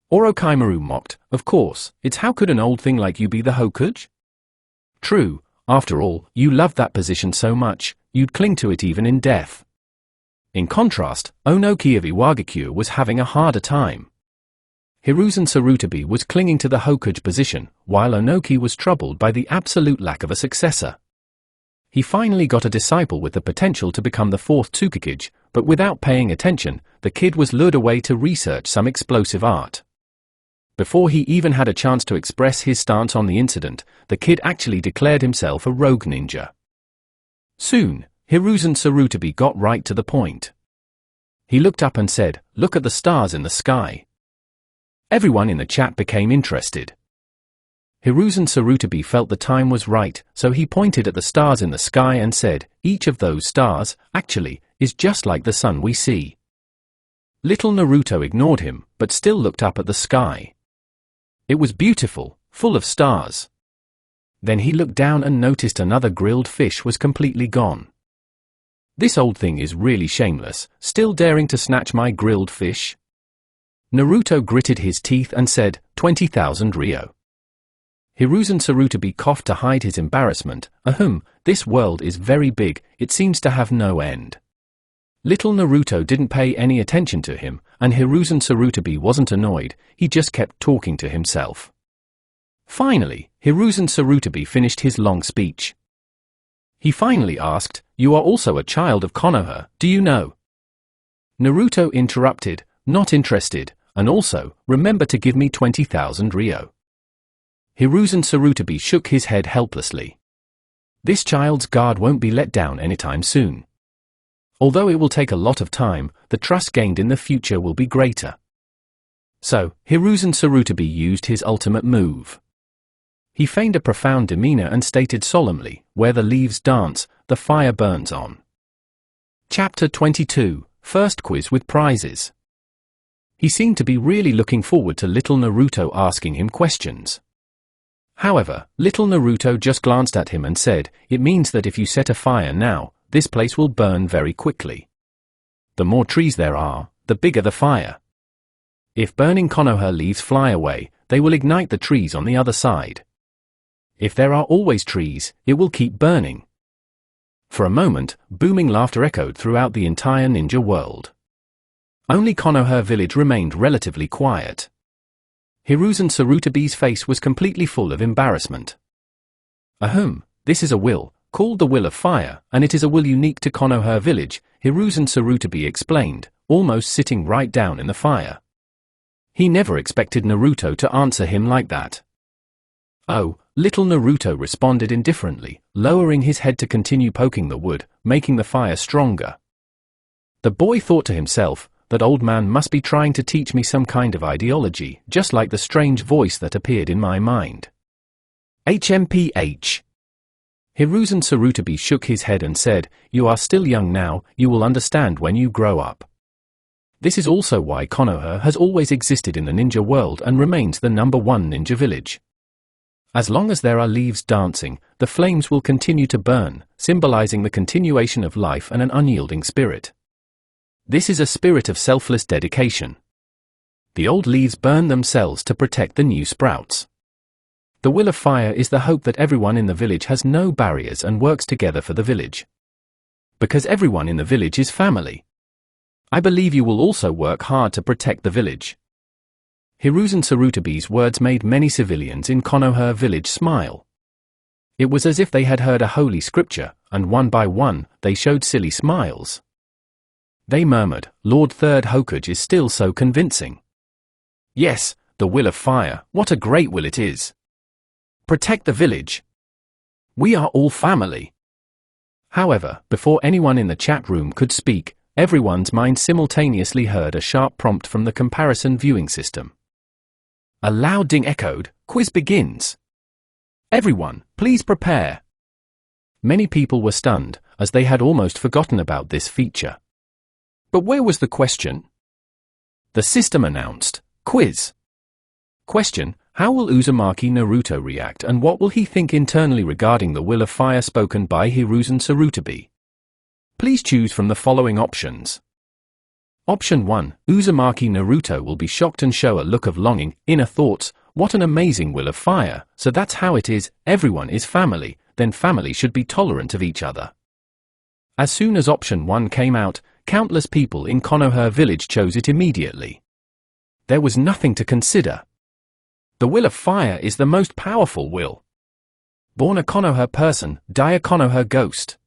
Speaker 1: Orochimaru mocked, "Of course, it's how could an old thing like you be the Hokage? True, after all, you loved that position so much, you'd cling to it even in death." In contrast, Onoki of Iwagakure was having a harder time. Hiruzen Sarutobi was clinging to the Hokage position, while Onoki was troubled by the absolute lack of a successor. He finally got a disciple with the potential to become the fourth Tsukikage, but without paying attention, the kid was lured away to research some explosive art. Before he even had a chance to express his stance on the incident, the kid actually declared himself a rogue ninja. Soon, Hiruzen Sarutobi got right to the point. He looked up and said, "Look at the stars in the sky." Everyone in the chat became interested. Hiruzen Sarutobi felt the time was right, so he pointed at the stars in the sky and said, "Each of those stars, actually, is just like the sun we see." Little Naruto ignored him, but still looked up at the sky. It was beautiful, full of stars. Then he looked down and noticed another grilled fish was completely gone. This old thing is really shameless, still daring to snatch my grilled fish? Naruto gritted his teeth and said, 20,000 ryo. Hiruzen Sarutobi coughed to hide his embarrassment. Ahem, this world is very big, it seems to have no end. Little Naruto didn't pay any attention to him, and Hiruzen Sarutobi wasn't annoyed, he just kept talking to himself. Finally, Hiruzen Sarutobi finished his long speech. He finally asked, "You are also a child of Konoha, do you know?" Naruto interrupted, "Not interested, and also, remember to give me 20,000 ryo." Hiruzen Sarutobi shook his head helplessly. This child's guard won't be let down anytime soon. Although it will take a lot of time, the trust gained in the future will be greater. So, Hiruzen Sarutobi used his ultimate move. He feigned a profound demeanor and stated solemnly, "Where the leaves dance, the fire burns on." Chapter 22, First Quiz with Prizes. He seemed to be really looking forward to little Naruto asking him questions. However, little Naruto just glanced at him and said, "It means that if you set a fire now, this place will burn very quickly. The more trees there are, the bigger the fire. If burning Konoha leaves fly away, they will ignite the trees on the other side. If there are always trees, it will keep burning." For a moment, booming laughter echoed throughout the entire ninja world. Only Konoha village remained relatively quiet. Hiruzen Sarutobi's face was completely full of embarrassment. "Ahem, this is a will, called the Will of Fire, and it is a will unique to Konoha village," Hiruzen Sarutobi explained, almost sitting right down in the fire. He never expected Naruto to answer him like that. "Oh," little Naruto responded indifferently, lowering his head to continue poking the wood, making the fire stronger. The boy thought to himself, "That old man must be trying to teach me some kind of ideology, just like the strange voice that appeared in my mind." HMPH. Hiruzen Sarutobi shook his head and said, "You are still young now, you will understand when you grow up. This is also why Konoha has always existed in the ninja world and remains the #1 ninja village. As long as there are leaves dancing, the flames will continue to burn, symbolizing the continuation of life and an unyielding spirit. This is a spirit of selfless dedication. The old leaves burn themselves to protect the new sprouts. The Will of Fire is the hope that everyone in the village has no barriers and works together for the village. Because everyone in the village is family. I believe you will also work hard to protect the village." Hiruzen Sarutobi's words made many civilians in Konoha village smile. It was as if they had heard a holy scripture, and one by one, they showed silly smiles. They murmured, "Lord Third Hokage is still so convincing. Yes, the Will of Fire, what a great will it is. Protect the village. We are all family." However, before anyone in the chat room could speak, everyone's mind simultaneously heard a sharp prompt from the comparison viewing system. A loud ding echoed, "Quiz begins. Everyone, please prepare." Many people were stunned, as they had almost forgotten about this feature. But where was the question? The system announced, "Quiz." Question: How will Uzumaki Naruto react and what will he think internally regarding the Will of Fire spoken by Hiruzen Sarutobi? Please choose from the following options. Option 1. Uzumaki Naruto will be shocked and show a look of longing, inner thoughts, "What an amazing Will of Fire, so that's how it is, everyone is family, then family should be tolerant of each other." As soon as option 1 came out, countless people in Konoha village chose it immediately. There was nothing to consider. The Will of Fire is the most powerful will. Born a Konoha person, die a Konoha ghost.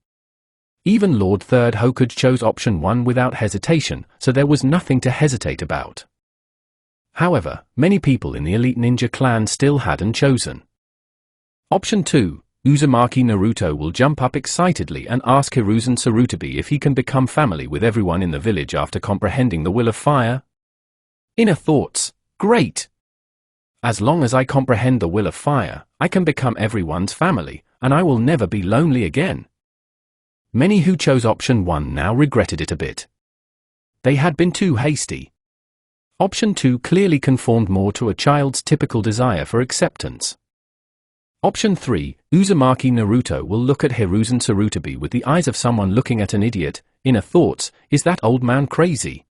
Speaker 1: Even Lord Third Hokage chose option 1 without hesitation, so there was nothing to hesitate about. However, many people in the elite ninja clan still hadn't chosen. Option 2. Uzumaki Naruto will jump up excitedly and ask Hiruzen Sarutobi if he can become family with everyone in the village after comprehending the Will of Fire. Inner thoughts: great! As long as I comprehend the Will of Fire, I can become everyone's family, and I will never be lonely again. Many who chose option 1 now regretted it a bit. They had been too hasty. Option 2 clearly conformed more to a child's typical desire for acceptance. Option 3, Uzumaki Naruto will look at Hiruzen Sarutobi with the eyes of someone looking at an idiot. Inner thoughts: is that old man crazy?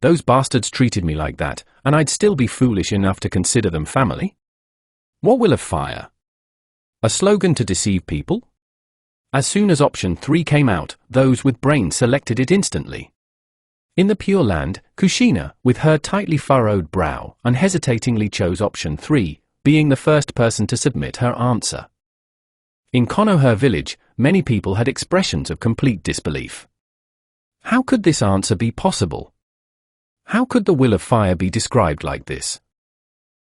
Speaker 1: Those bastards treated me like that, and I'd still be foolish enough to consider them family? What will of fire? A slogan to deceive people? As soon as option 3 came out, those with brains selected it instantly. In the Pure Land, Kushina, with her tightly furrowed brow, unhesitatingly chose option 3, being the first person to submit her answer. In Konoha village, many people had expressions of complete disbelief. How could this answer be possible? How could the will of fire be described like this?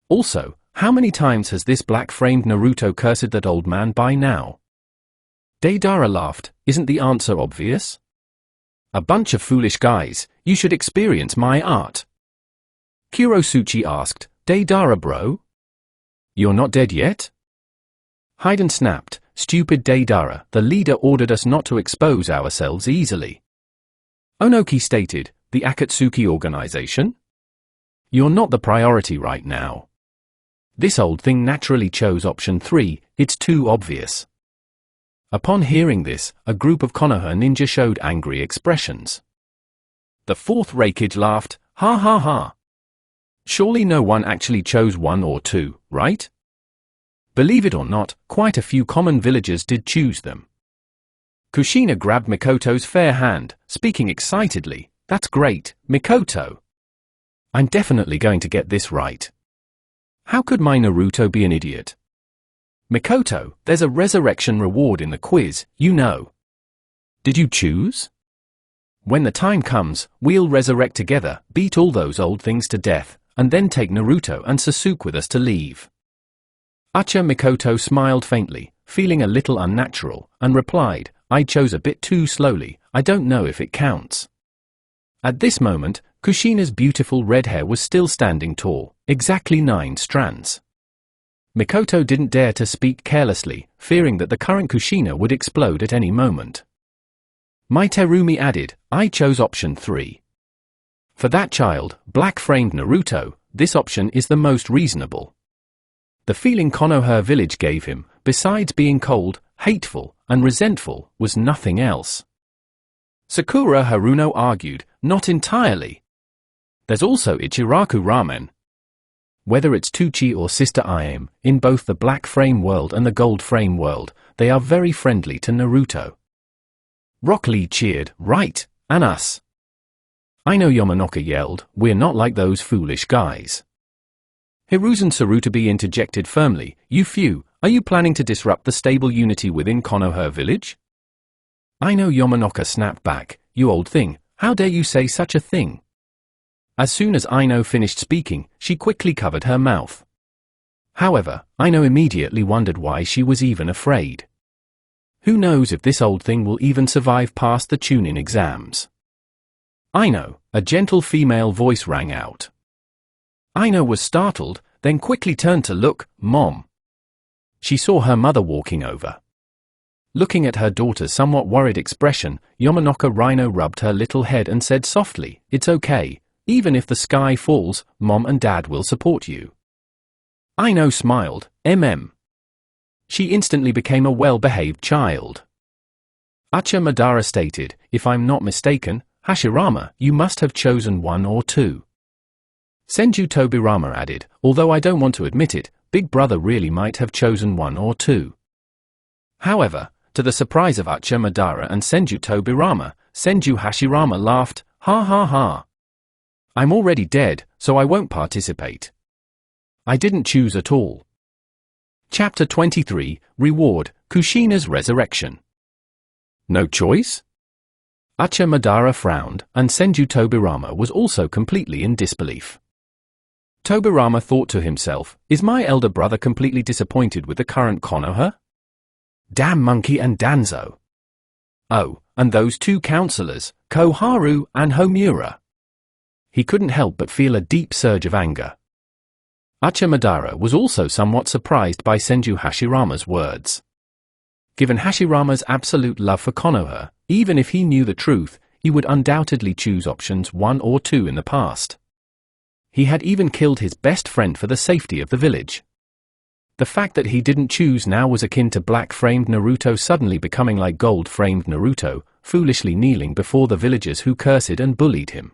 Speaker 1: Also, how many times has this black-framed Naruto cursed that old man by now? Deidara laughed. Isn't the answer obvious? A bunch of foolish guys, you should experience my art. Kurosuchi asked, Deidara bro? You're not dead yet? Haiden snapped, stupid Deidara, the leader ordered us not to expose ourselves easily. Onoki stated, the Akatsuki organization? You're not the priority right now. This old thing naturally chose option 3, it's too obvious. Upon hearing this, a group of Konoha ninja showed angry expressions. The fourth Raikage laughed, ha ha ha. Surely no one actually chose 1 or 2, right? Believe it or not, quite a few common villagers did choose them. Kushina grabbed Mikoto's fair hand, speaking excitedly, that's great, Mikoto. I'm definitely going to get this right. How could my Naruto be an idiot? Mikoto, there's a resurrection reward in the quiz, you know. Did you choose? When the time comes, we'll resurrect together, beat all those old things to death, and then take Naruto and Sasuke with us to leave. Ucha Mikoto smiled faintly, feeling a little unnatural, and replied, I chose a bit too slowly, I don't know if it counts. At this moment, Kushina's beautiful red hair was still standing tall, exactly 9 strands. Mikoto didn't dare to speak carelessly, fearing that the current Kushina would explode at any moment. Mai Terumi added, I chose option 3. For that child, black-framed Naruto, this option is the most reasonable. The feeling Konoha village gave him, besides being cold, hateful, and resentful, was nothing else. Sakura Haruno argued, not entirely. There's also Ichiraku ramen. Whether it's Tuchi or Sister Ayame, in both the black frame world and the gold frame world, they are very friendly to Naruto. Rock Lee cheered, right, and us. I know Yamanaka yelled, we're not like those foolish guys. Hiruzen Sarutobi interjected firmly, you few, are you planning to disrupt the stable unity within Konoha village? I know Yamanaka snapped back, you old thing, how dare you say such a thing? As soon as Aino finished speaking, she quickly covered her mouth. However, Aino immediately wondered why she was even afraid. Who knows if this old thing will even survive past the Chunin exams? Aino, a gentle female voice rang out. Aino was startled, then quickly turned to look, Mom. She saw her mother walking over. Looking at her daughter's somewhat worried expression, Yamanaka Rhino rubbed her little head and said softly, it's okay. Even if the sky falls, Mom and Dad will support you. Aino smiled, She instantly became a well-behaved child. Ucha Madara stated, if I'm not mistaken, Hashirama, you must have chosen 1 or 2. Senju Tobirama added, although I don't want to admit it, Big Brother really might have chosen 1 or 2. However, to the surprise of Ucha Madara and Senju Tobirama, Senju Hashirama laughed, ha ha ha. I'm already dead, so I won't participate. I didn't choose at all. Chapter 23, Reward, Kushina's Resurrection. No choice? Ucha Madara frowned, and Senju Tobirama was also completely in disbelief. Tobirama thought to himself, is my elder brother completely disappointed with the current Konoha? Damn Monkey and Danzo. Oh, and those 2 counselors, Koharu and Homura. He couldn't help but feel a deep surge of anger. Ucha Madara was also somewhat surprised by Senju Hashirama's words. Given Hashirama's absolute love for Konoha, even if he knew the truth, he would undoubtedly choose options 1 or 2 in the past. He had even killed his best friend for the safety of the village. The fact that he didn't choose now was akin to black-framed Naruto suddenly becoming like gold-framed Naruto, foolishly kneeling before the villagers who cursed and bullied him.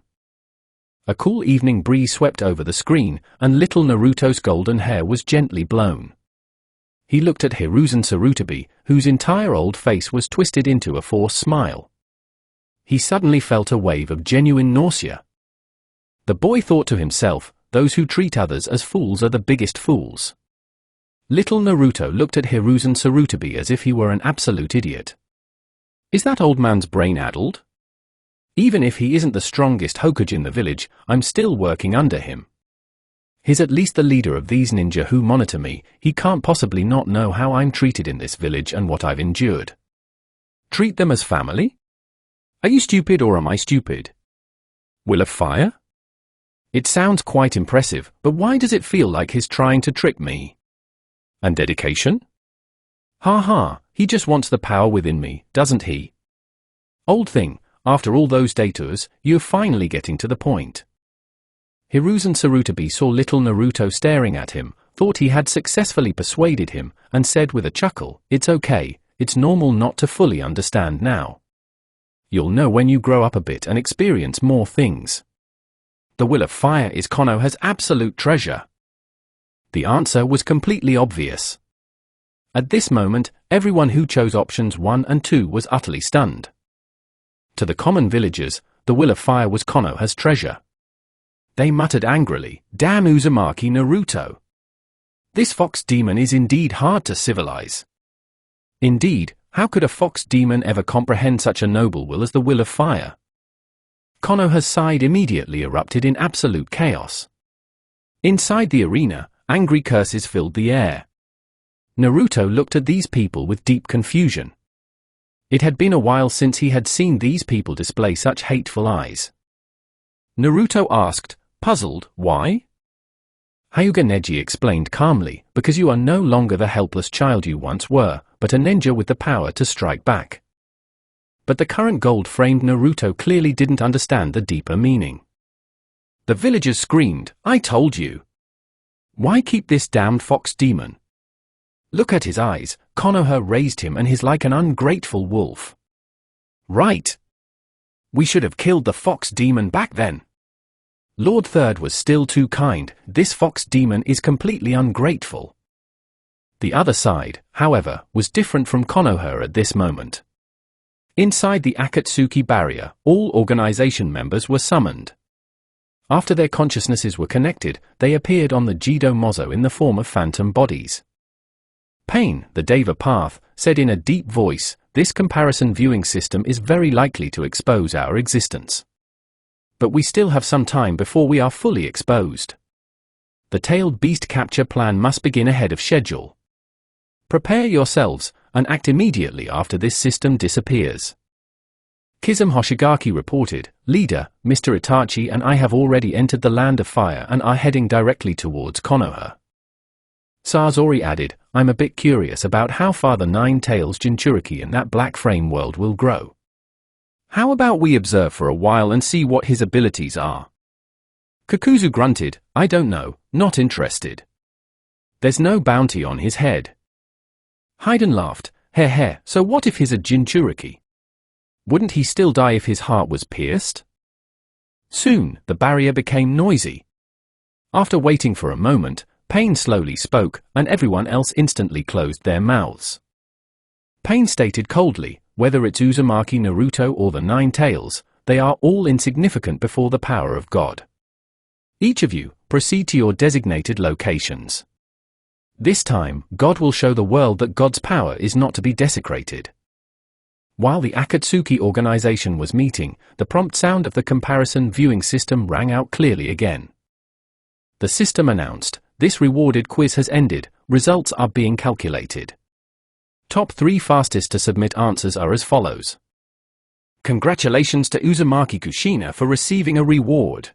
Speaker 1: A cool evening breeze swept over the screen, and little Naruto's golden hair was gently blown. he looked at Hiruzen Sarutobi, whose entire old face was twisted into a forced smile. He suddenly felt a wave of genuine nausea. The boy thought to himself, those who treat others as fools are the biggest fools. Little Naruto looked at Hiruzen Sarutobi as if he were an absolute idiot. Is that old man's brain addled? Even if he isn't the strongest Hokage in the village, I'm still working under him. He's at least the leader of these ninja who monitor me, he can't possibly not know how I'm treated in this village and what I've endured. Treat them as family? Are you stupid or am I stupid? Will of Fire? It sounds quite impressive, but why does it feel like he's trying to trick me? And dedication? Ha ha, he just wants the power within me, doesn't he? Old thing, after all those detours, you're finally getting to the point. Hiruzen Sarutobi saw little Naruto staring at him, thought he had successfully persuaded him, and said with a chuckle, "It's okay, it's normal not to fully understand now. You'll know when you grow up a bit and experience more things. The Will of Fire is Konoha's absolute treasure." The answer was completely obvious. At this moment, everyone who chose options 1 and 2 was utterly stunned. To the common villagers, the Will of Fire was Konoha's treasure. They muttered angrily, "Damn Uzumaki Naruto! This fox demon is indeed hard to civilize. Indeed, how could a fox demon ever comprehend such a noble will as the Will of Fire?" Konoha's side immediately erupted in absolute chaos. Inside the arena, angry curses filled the air. Naruto looked at these people with deep confusion. It had been a while since he had seen these people display such hateful eyes. Naruto asked, puzzled, "Why?" Hyuga Neji explained calmly, "Because you are no longer the helpless child you once were, but a ninja with the power to strike back." But the current gold-framed Naruto clearly didn't understand the deeper meaning. The villagers screamed, "I told you! Why keep this damned fox demon? Look at his eyes, Konoha raised him and he's like an ungrateful wolf." Right! We should have killed the fox demon back then. Lord Third was still too kind, this fox demon is completely ungrateful. The other side, however, was different from Konoha at this moment. Inside the Akatsuki barrier, all organization members were summoned. After their consciousnesses were connected, they appeared on the Jido Mozo in the form of phantom bodies. Pain, the Deva Path, said in a deep voice, "This comparison viewing system is very likely to expose our existence. But we still have some time before we are fully exposed. The tailed beast capture plan must begin ahead of schedule. Prepare yourselves, and act immediately after this system disappears." Kizum Hoshigaki reported, "Leader, Mr. Itachi and I have already entered the Land of Fire and are heading directly towards Konoha." Sazori added, "I'm a bit curious about how far the Nine Tails Jinchuriki in that black frame world will grow. How about we observe for a while and see what his abilities are?" Kakuzu grunted, "I don't know, not interested. There's no bounty on his head." Haiden laughed, "Heh, so what if he's a Jinchuriki? Wouldn't he still die if his heart was pierced?" Soon, the barrier became noisy. After waiting for a moment, Pain slowly spoke, and everyone else instantly closed their mouths. Pain stated coldly, "Whether it's Uzumaki Naruto or the Nine Tails, they are all insignificant before the power of God. Each of you, proceed to your designated locations. This time, God will show the world that God's power is not to be desecrated." While the Akatsuki organization was meeting, the prompt sound of the comparison viewing system rang out clearly again. The system announced, "This rewarded quiz has ended, results are being calculated. Top 3 fastest to submit answers are as follows. Congratulations to Uzumaki Kushina for receiving a reward.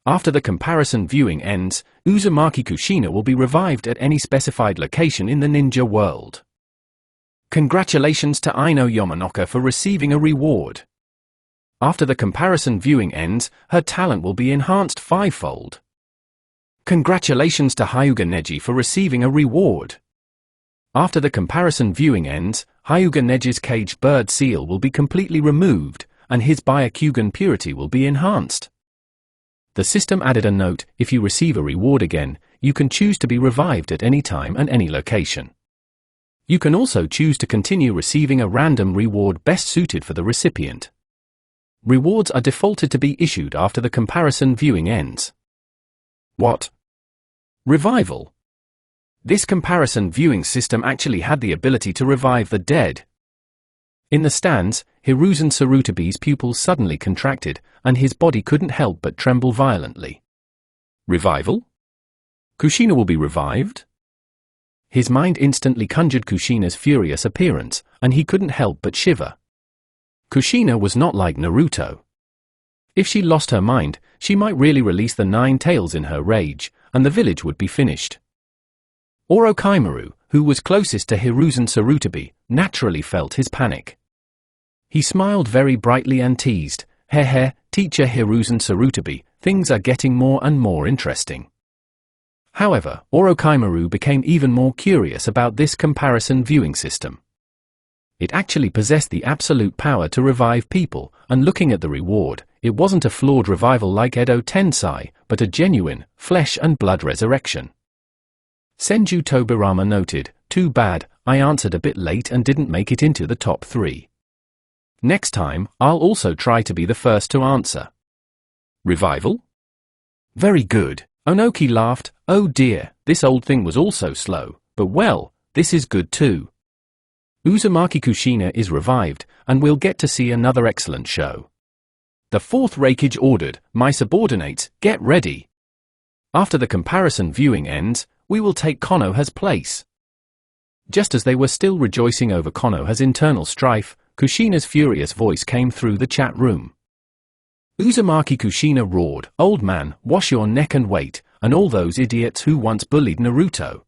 Speaker 1: After the comparison viewing ends, Uzumaki Kushina will be revived at any specified location in the ninja world. Congratulations to Aino Yamanaka for receiving a reward. After the comparison viewing ends, her talent will be enhanced 5-fold. Congratulations to Hyuga Neji for receiving a reward. After the comparison viewing ends, Hyuga Neji's caged bird seal will be completely removed, and his Byakugan purity will be enhanced. The system added a note, if you receive a reward again, you can choose to be revived at any time and any location. You can also choose to continue receiving a random reward best suited for the recipient. Rewards are defaulted to be issued after the comparison viewing ends. What? Revival. This comparison viewing system actually had the ability to revive the dead. In the stands, Hiruzen Sarutabi's pupils suddenly contracted, and his body couldn't help but tremble violently. Revival? Kushina will be revived? His mind instantly conjured Kushina's furious appearance, and he couldn't help but shiver. Kushina was not like Naruto. If she lost her mind, she might really release the 9 tails in her rage, and the village would be finished. Orochimaru, who was closest to Hiruzen Sarutabi, naturally felt his panic. He smiled very brightly and teased, "Heh, teacher Hiruzen Sarutabi, things are getting more and more interesting." However, Orochimaru became even more curious about this comparison viewing system. It actually possessed the absolute power to revive people, and looking at the reward, it wasn't a flawed revival like Edo Tensei, but a genuine, flesh and blood resurrection. Senju Tobirama noted, "Too bad, I answered a bit late and didn't make it into the top 3. Next time, I'll also try to be the first to answer." Revival? Very good. Onoki laughed, "Oh dear, this old thing was also slow, but well, this is good too. Uzumaki Kushina is revived, and we'll get to see another excellent show. The 4th Raikage ordered, my subordinates, get ready. After the comparison viewing ends, we will take Konoha's place." Just as they were still rejoicing over Konoha's internal strife, Kushina's furious voice came through the chat room. Uzumaki Kushina roared, "Old man, wash your neck and wait, and all those idiots who once bullied Naruto.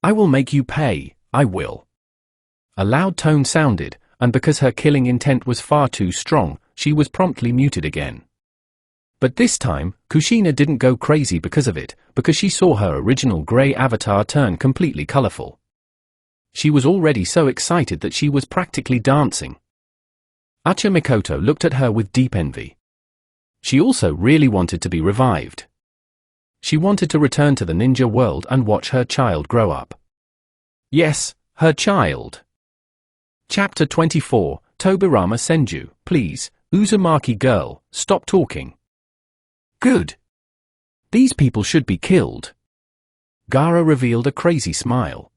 Speaker 1: I will make you pay, I will." A loud tone sounded, and because her killing intent was far too strong, she was promptly muted again. But this time, Kushina didn't go crazy because of it, because she saw her original grey avatar turn completely colorful. She was already so excited that she was practically dancing. Acha Mikoto looked at her with deep envy. She also really wanted to be revived. She wanted to return to the ninja world and watch her child grow up. Yes, her child. Chapter 24, Tobirama Senju, please, Uzumaki girl, stop talking. Good. These people should be killed. Gaara revealed a crazy smile.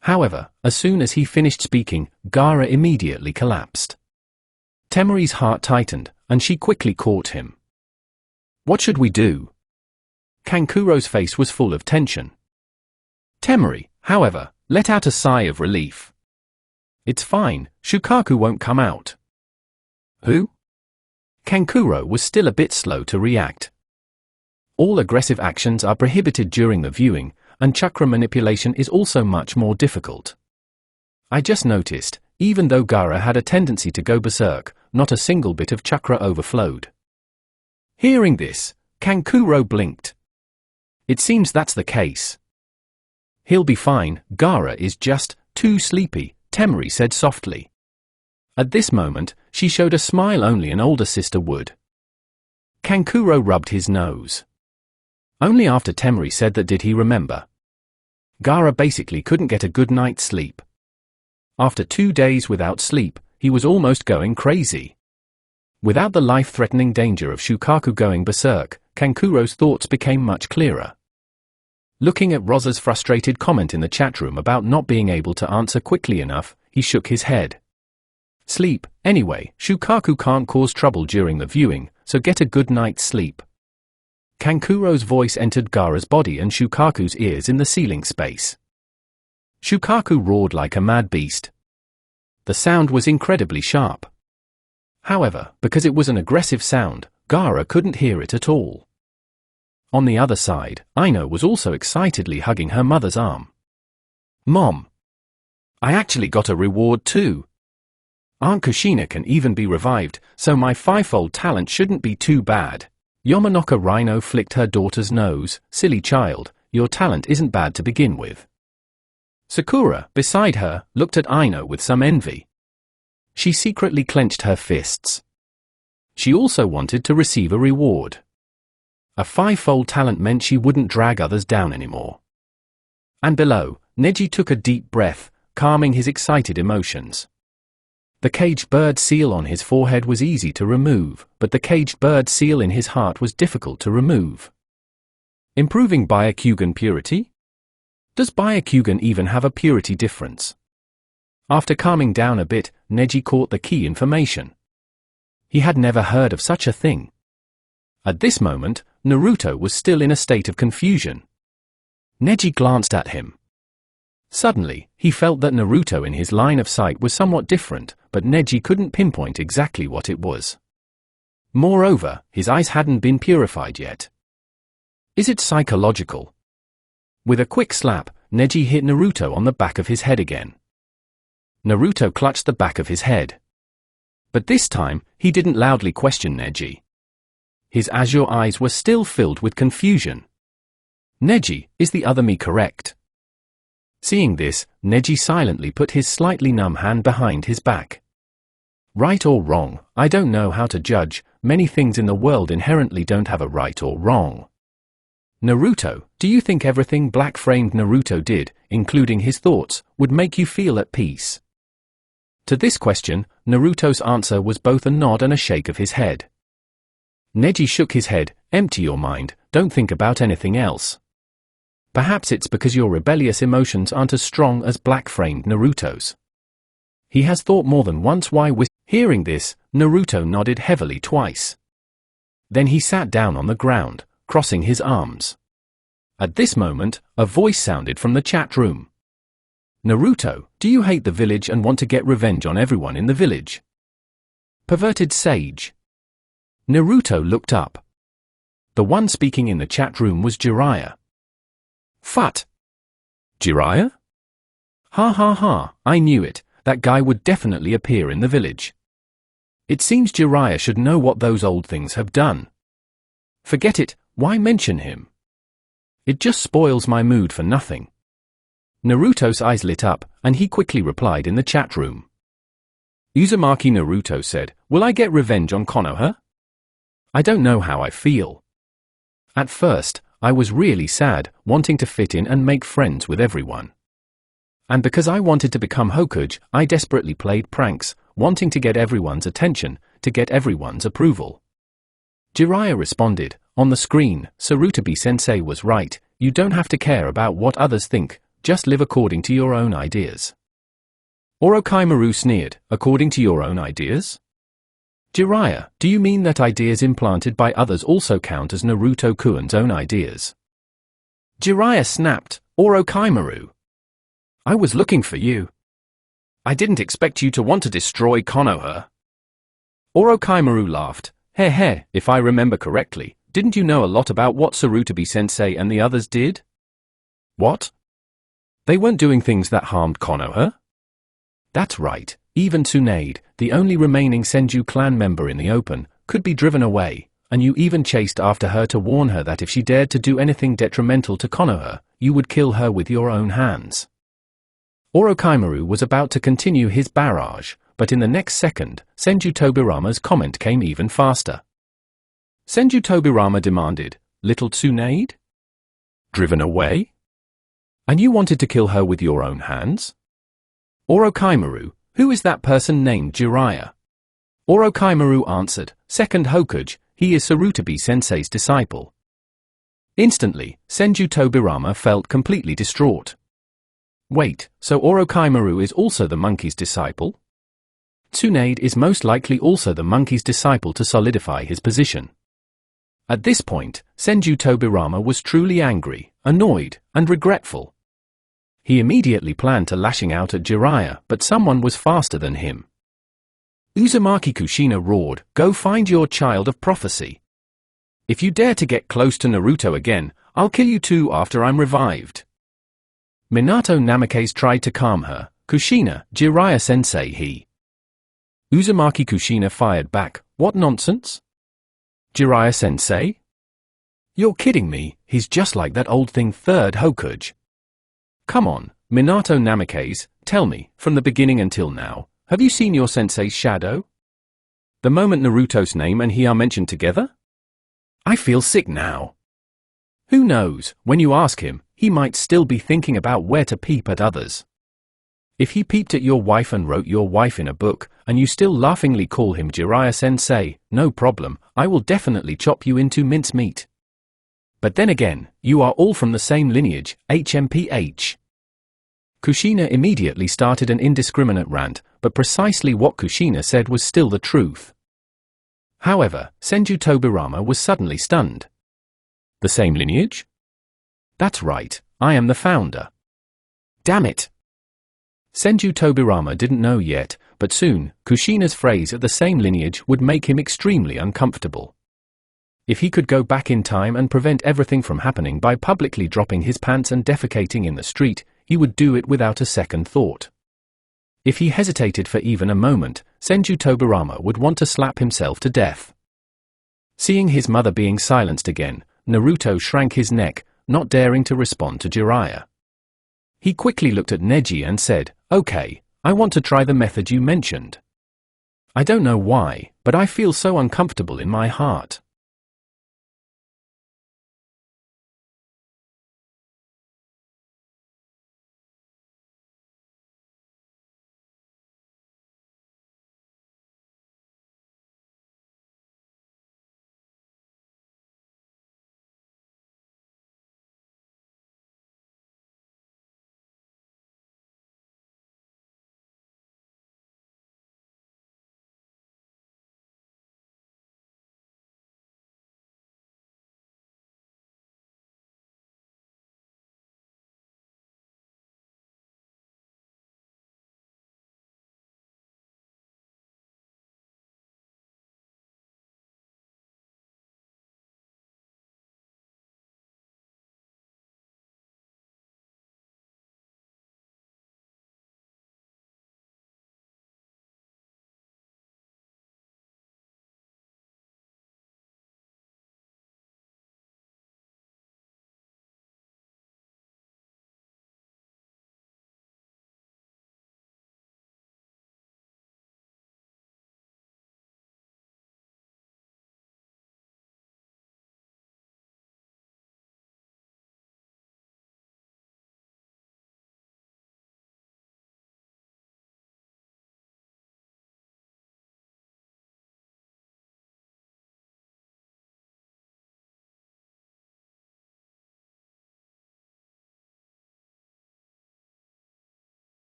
Speaker 1: However, as soon as he finished speaking, Gaara immediately collapsed. Temari's heart tightened, and she quickly caught him. What should we do? Kankuro's face was full of tension. Temari, however, let out a sigh of relief. It's fine, Shukaku won't come out. Who? Kankuro was still a bit slow to react. All aggressive actions are prohibited during the viewing, and chakra manipulation is also much more difficult. I just noticed, even though Gaara had a tendency to go berserk, not a single bit of chakra overflowed. Hearing this, Kankuro blinked. It seems that's the case. He'll be fine, Gaara is just too sleepy, Temari said softly. At this moment, she showed a smile only an older sister would. Kankuro rubbed his nose. Only after Temari said that did he remember. Gaara basically couldn't get a good night's sleep. After 2 days without sleep, he was almost going crazy. Without the life-threatening danger of Shukaku going berserk, Kankuro's thoughts became much clearer. Looking at Rosa's frustrated comment in the chat room about not being able to answer quickly enough, he shook his head. Sleep, anyway, Shukaku can't cause trouble during the viewing, so get a good night's sleep. Kankuro's voice entered Gaara's body and Shukaku's ears in the ceiling space. Shukaku roared like a mad beast. The sound was incredibly sharp. However, because it was an aggressive sound, Gaara couldn't hear it at all. On the other side, Aino was also excitedly hugging her mother's arm. Mom! I actually got a reward too. Aunt Kushina can even be revived, so my 5-fold talent shouldn't be too bad. Yamanoka Rhino flicked her daughter's nose. Silly child, your talent isn't bad to begin with. Sakura, beside her, looked at Aino with some envy. She secretly clenched her fists. She also wanted to receive a reward. A 5-fold talent meant she wouldn't drag others down anymore. And below, Neji took a deep breath, calming his excited emotions. The caged bird seal on his forehead was easy to remove, but the caged bird seal in his heart was difficult to remove. Improving Byakugan purity? Does Byakugan even have a purity difference? After calming down a bit, Neji caught the key information. He had never heard of such a thing. At this moment, Naruto was still in a state of confusion. Neji glanced at him. Suddenly, he felt that Naruto in his line of sight was somewhat different, but Neji couldn't pinpoint exactly what it was. Moreover, his eyes hadn't been purified yet. Is it psychological? With a quick slap, Neji hit Naruto on the back of his head again. Naruto clutched the back of his head. But this time, he didn't loudly question Neji. His azure eyes were still filled with confusion. Neji, is the other me correct? Seeing this, Neji silently put his slightly numb hand behind his back. Right or wrong, I don't know how to judge. Many things in the world inherently don't have a right or wrong. Naruto, do you think everything black-framed Naruto did, including his thoughts, would make you feel at peace? To this question, Naruto's answer was both a nod and a shake of his head. Neji shook his head. Empty your mind, don't think about anything else. Perhaps it's because your rebellious emotions aren't as strong as black-framed Naruto's. He has thought more than once why Hearing this, Naruto nodded heavily twice. Then he sat down on the ground, crossing his arms. At this moment, a voice sounded from the chat room. Naruto, do you hate the village and want to get revenge on everyone in the village? Perverted sage. Naruto looked up. The one speaking in the chat room was Jiraiya. Phut! Jiraiya? Ha ha ha, I knew it, that guy would definitely appear in the village. It seems Jiraiya should know what those old things have done. Forget it, why mention him? It just spoils my mood for nothing. Naruto's eyes lit up, and he quickly replied in the chat room. Uzumaki Naruto said, will I get revenge on Konoha? I don't know how I feel. At first, I was really sad, wanting to fit in and make friends with everyone. And because I wanted to become Hokage, I desperately played pranks, wanting to get everyone's attention, to get everyone's approval. Jiraiya responded, on the screen, Sarutobi-sensei was right, you don't have to care about what others think, just live according to your own ideas. Orochimaru sneered, according to your own ideas? Jiraiya, do you mean that ideas implanted by others also count as Naruto-kun's own ideas? Jiraiya snapped, Orochimaru. I was looking for you. I didn't expect you to want to destroy Konoha. Orochimaru laughed, heh, if I remember correctly, didn't you know a lot about what Sarutobi-sensei and the others did? What? They weren't doing things that harmed Konoha? That's right. Even Tsunade, the only remaining Senju clan member in the open, could be driven away, and you even chased after her to warn her that if she dared to do anything detrimental to Konoha, you would kill her with your own hands. Orochimaru was about to continue his barrage, but in the next second, Senju Tobirama's comment came even faster. Senju Tobirama demanded, Little Tsunade? Driven away? And you wanted to kill her with your own hands? Orochimaru, who is that person named Jiraiya? Orochimaru answered, Second Hokage, he is Sarutobi-sensei's disciple. Instantly, Senju Tobirama felt completely distraught. Wait, so Orochimaru is also the monkey's disciple? Tsunade is most likely also the monkey's disciple to solidify his position. At this point, Senju Tobirama was truly angry, annoyed, and regretful. He immediately planned to lashing out at Jiraiya, but someone was faster than him. Uzumaki Kushina roared, Go find your child of prophecy. If you dare to get close to Naruto again, I'll kill you too after I'm revived. Minato Namikaze tried to calm her, Kushina, Jiraiya-sensei he. Uzumaki Kushina fired back, What nonsense? Jiraiya-sensei? You're kidding me, he's just like that old thing Third Hokage. Come on, Minato Namikaze, tell me, from the beginning until now, have you seen your sensei's shadow? The moment Naruto's name and he are mentioned together? I feel sick now. Who knows, when you ask him, he might still be thinking about where to peep at others. If he peeped at your wife and wrote your wife in a book, and you still laughingly call him Jiraiya-sensei, no problem, I will definitely chop you into mincemeat. But then again, you are all from the same lineage, HMPH. Kushina immediately started an indiscriminate rant, but precisely what Kushina said was still the truth. However, Senju Tobirama was suddenly stunned. The same lineage? That's right, I am the founder. Damn it! Senju Tobirama didn't know yet, but soon, Kushina's phrase of the same lineage would make him extremely uncomfortable. If he could go back in time and prevent everything from happening by publicly dropping his pants and defecating in the street, he would do it without a second thought. If he hesitated for even a moment, Senju Tobirama would want to slap himself to death. Seeing his mother being silenced again, Naruto shrank his neck, not daring to respond to Jiraiya. He quickly looked at Neji and said, "Okay, I want to try the method you mentioned. I don't know why, but I feel so uncomfortable in my heart."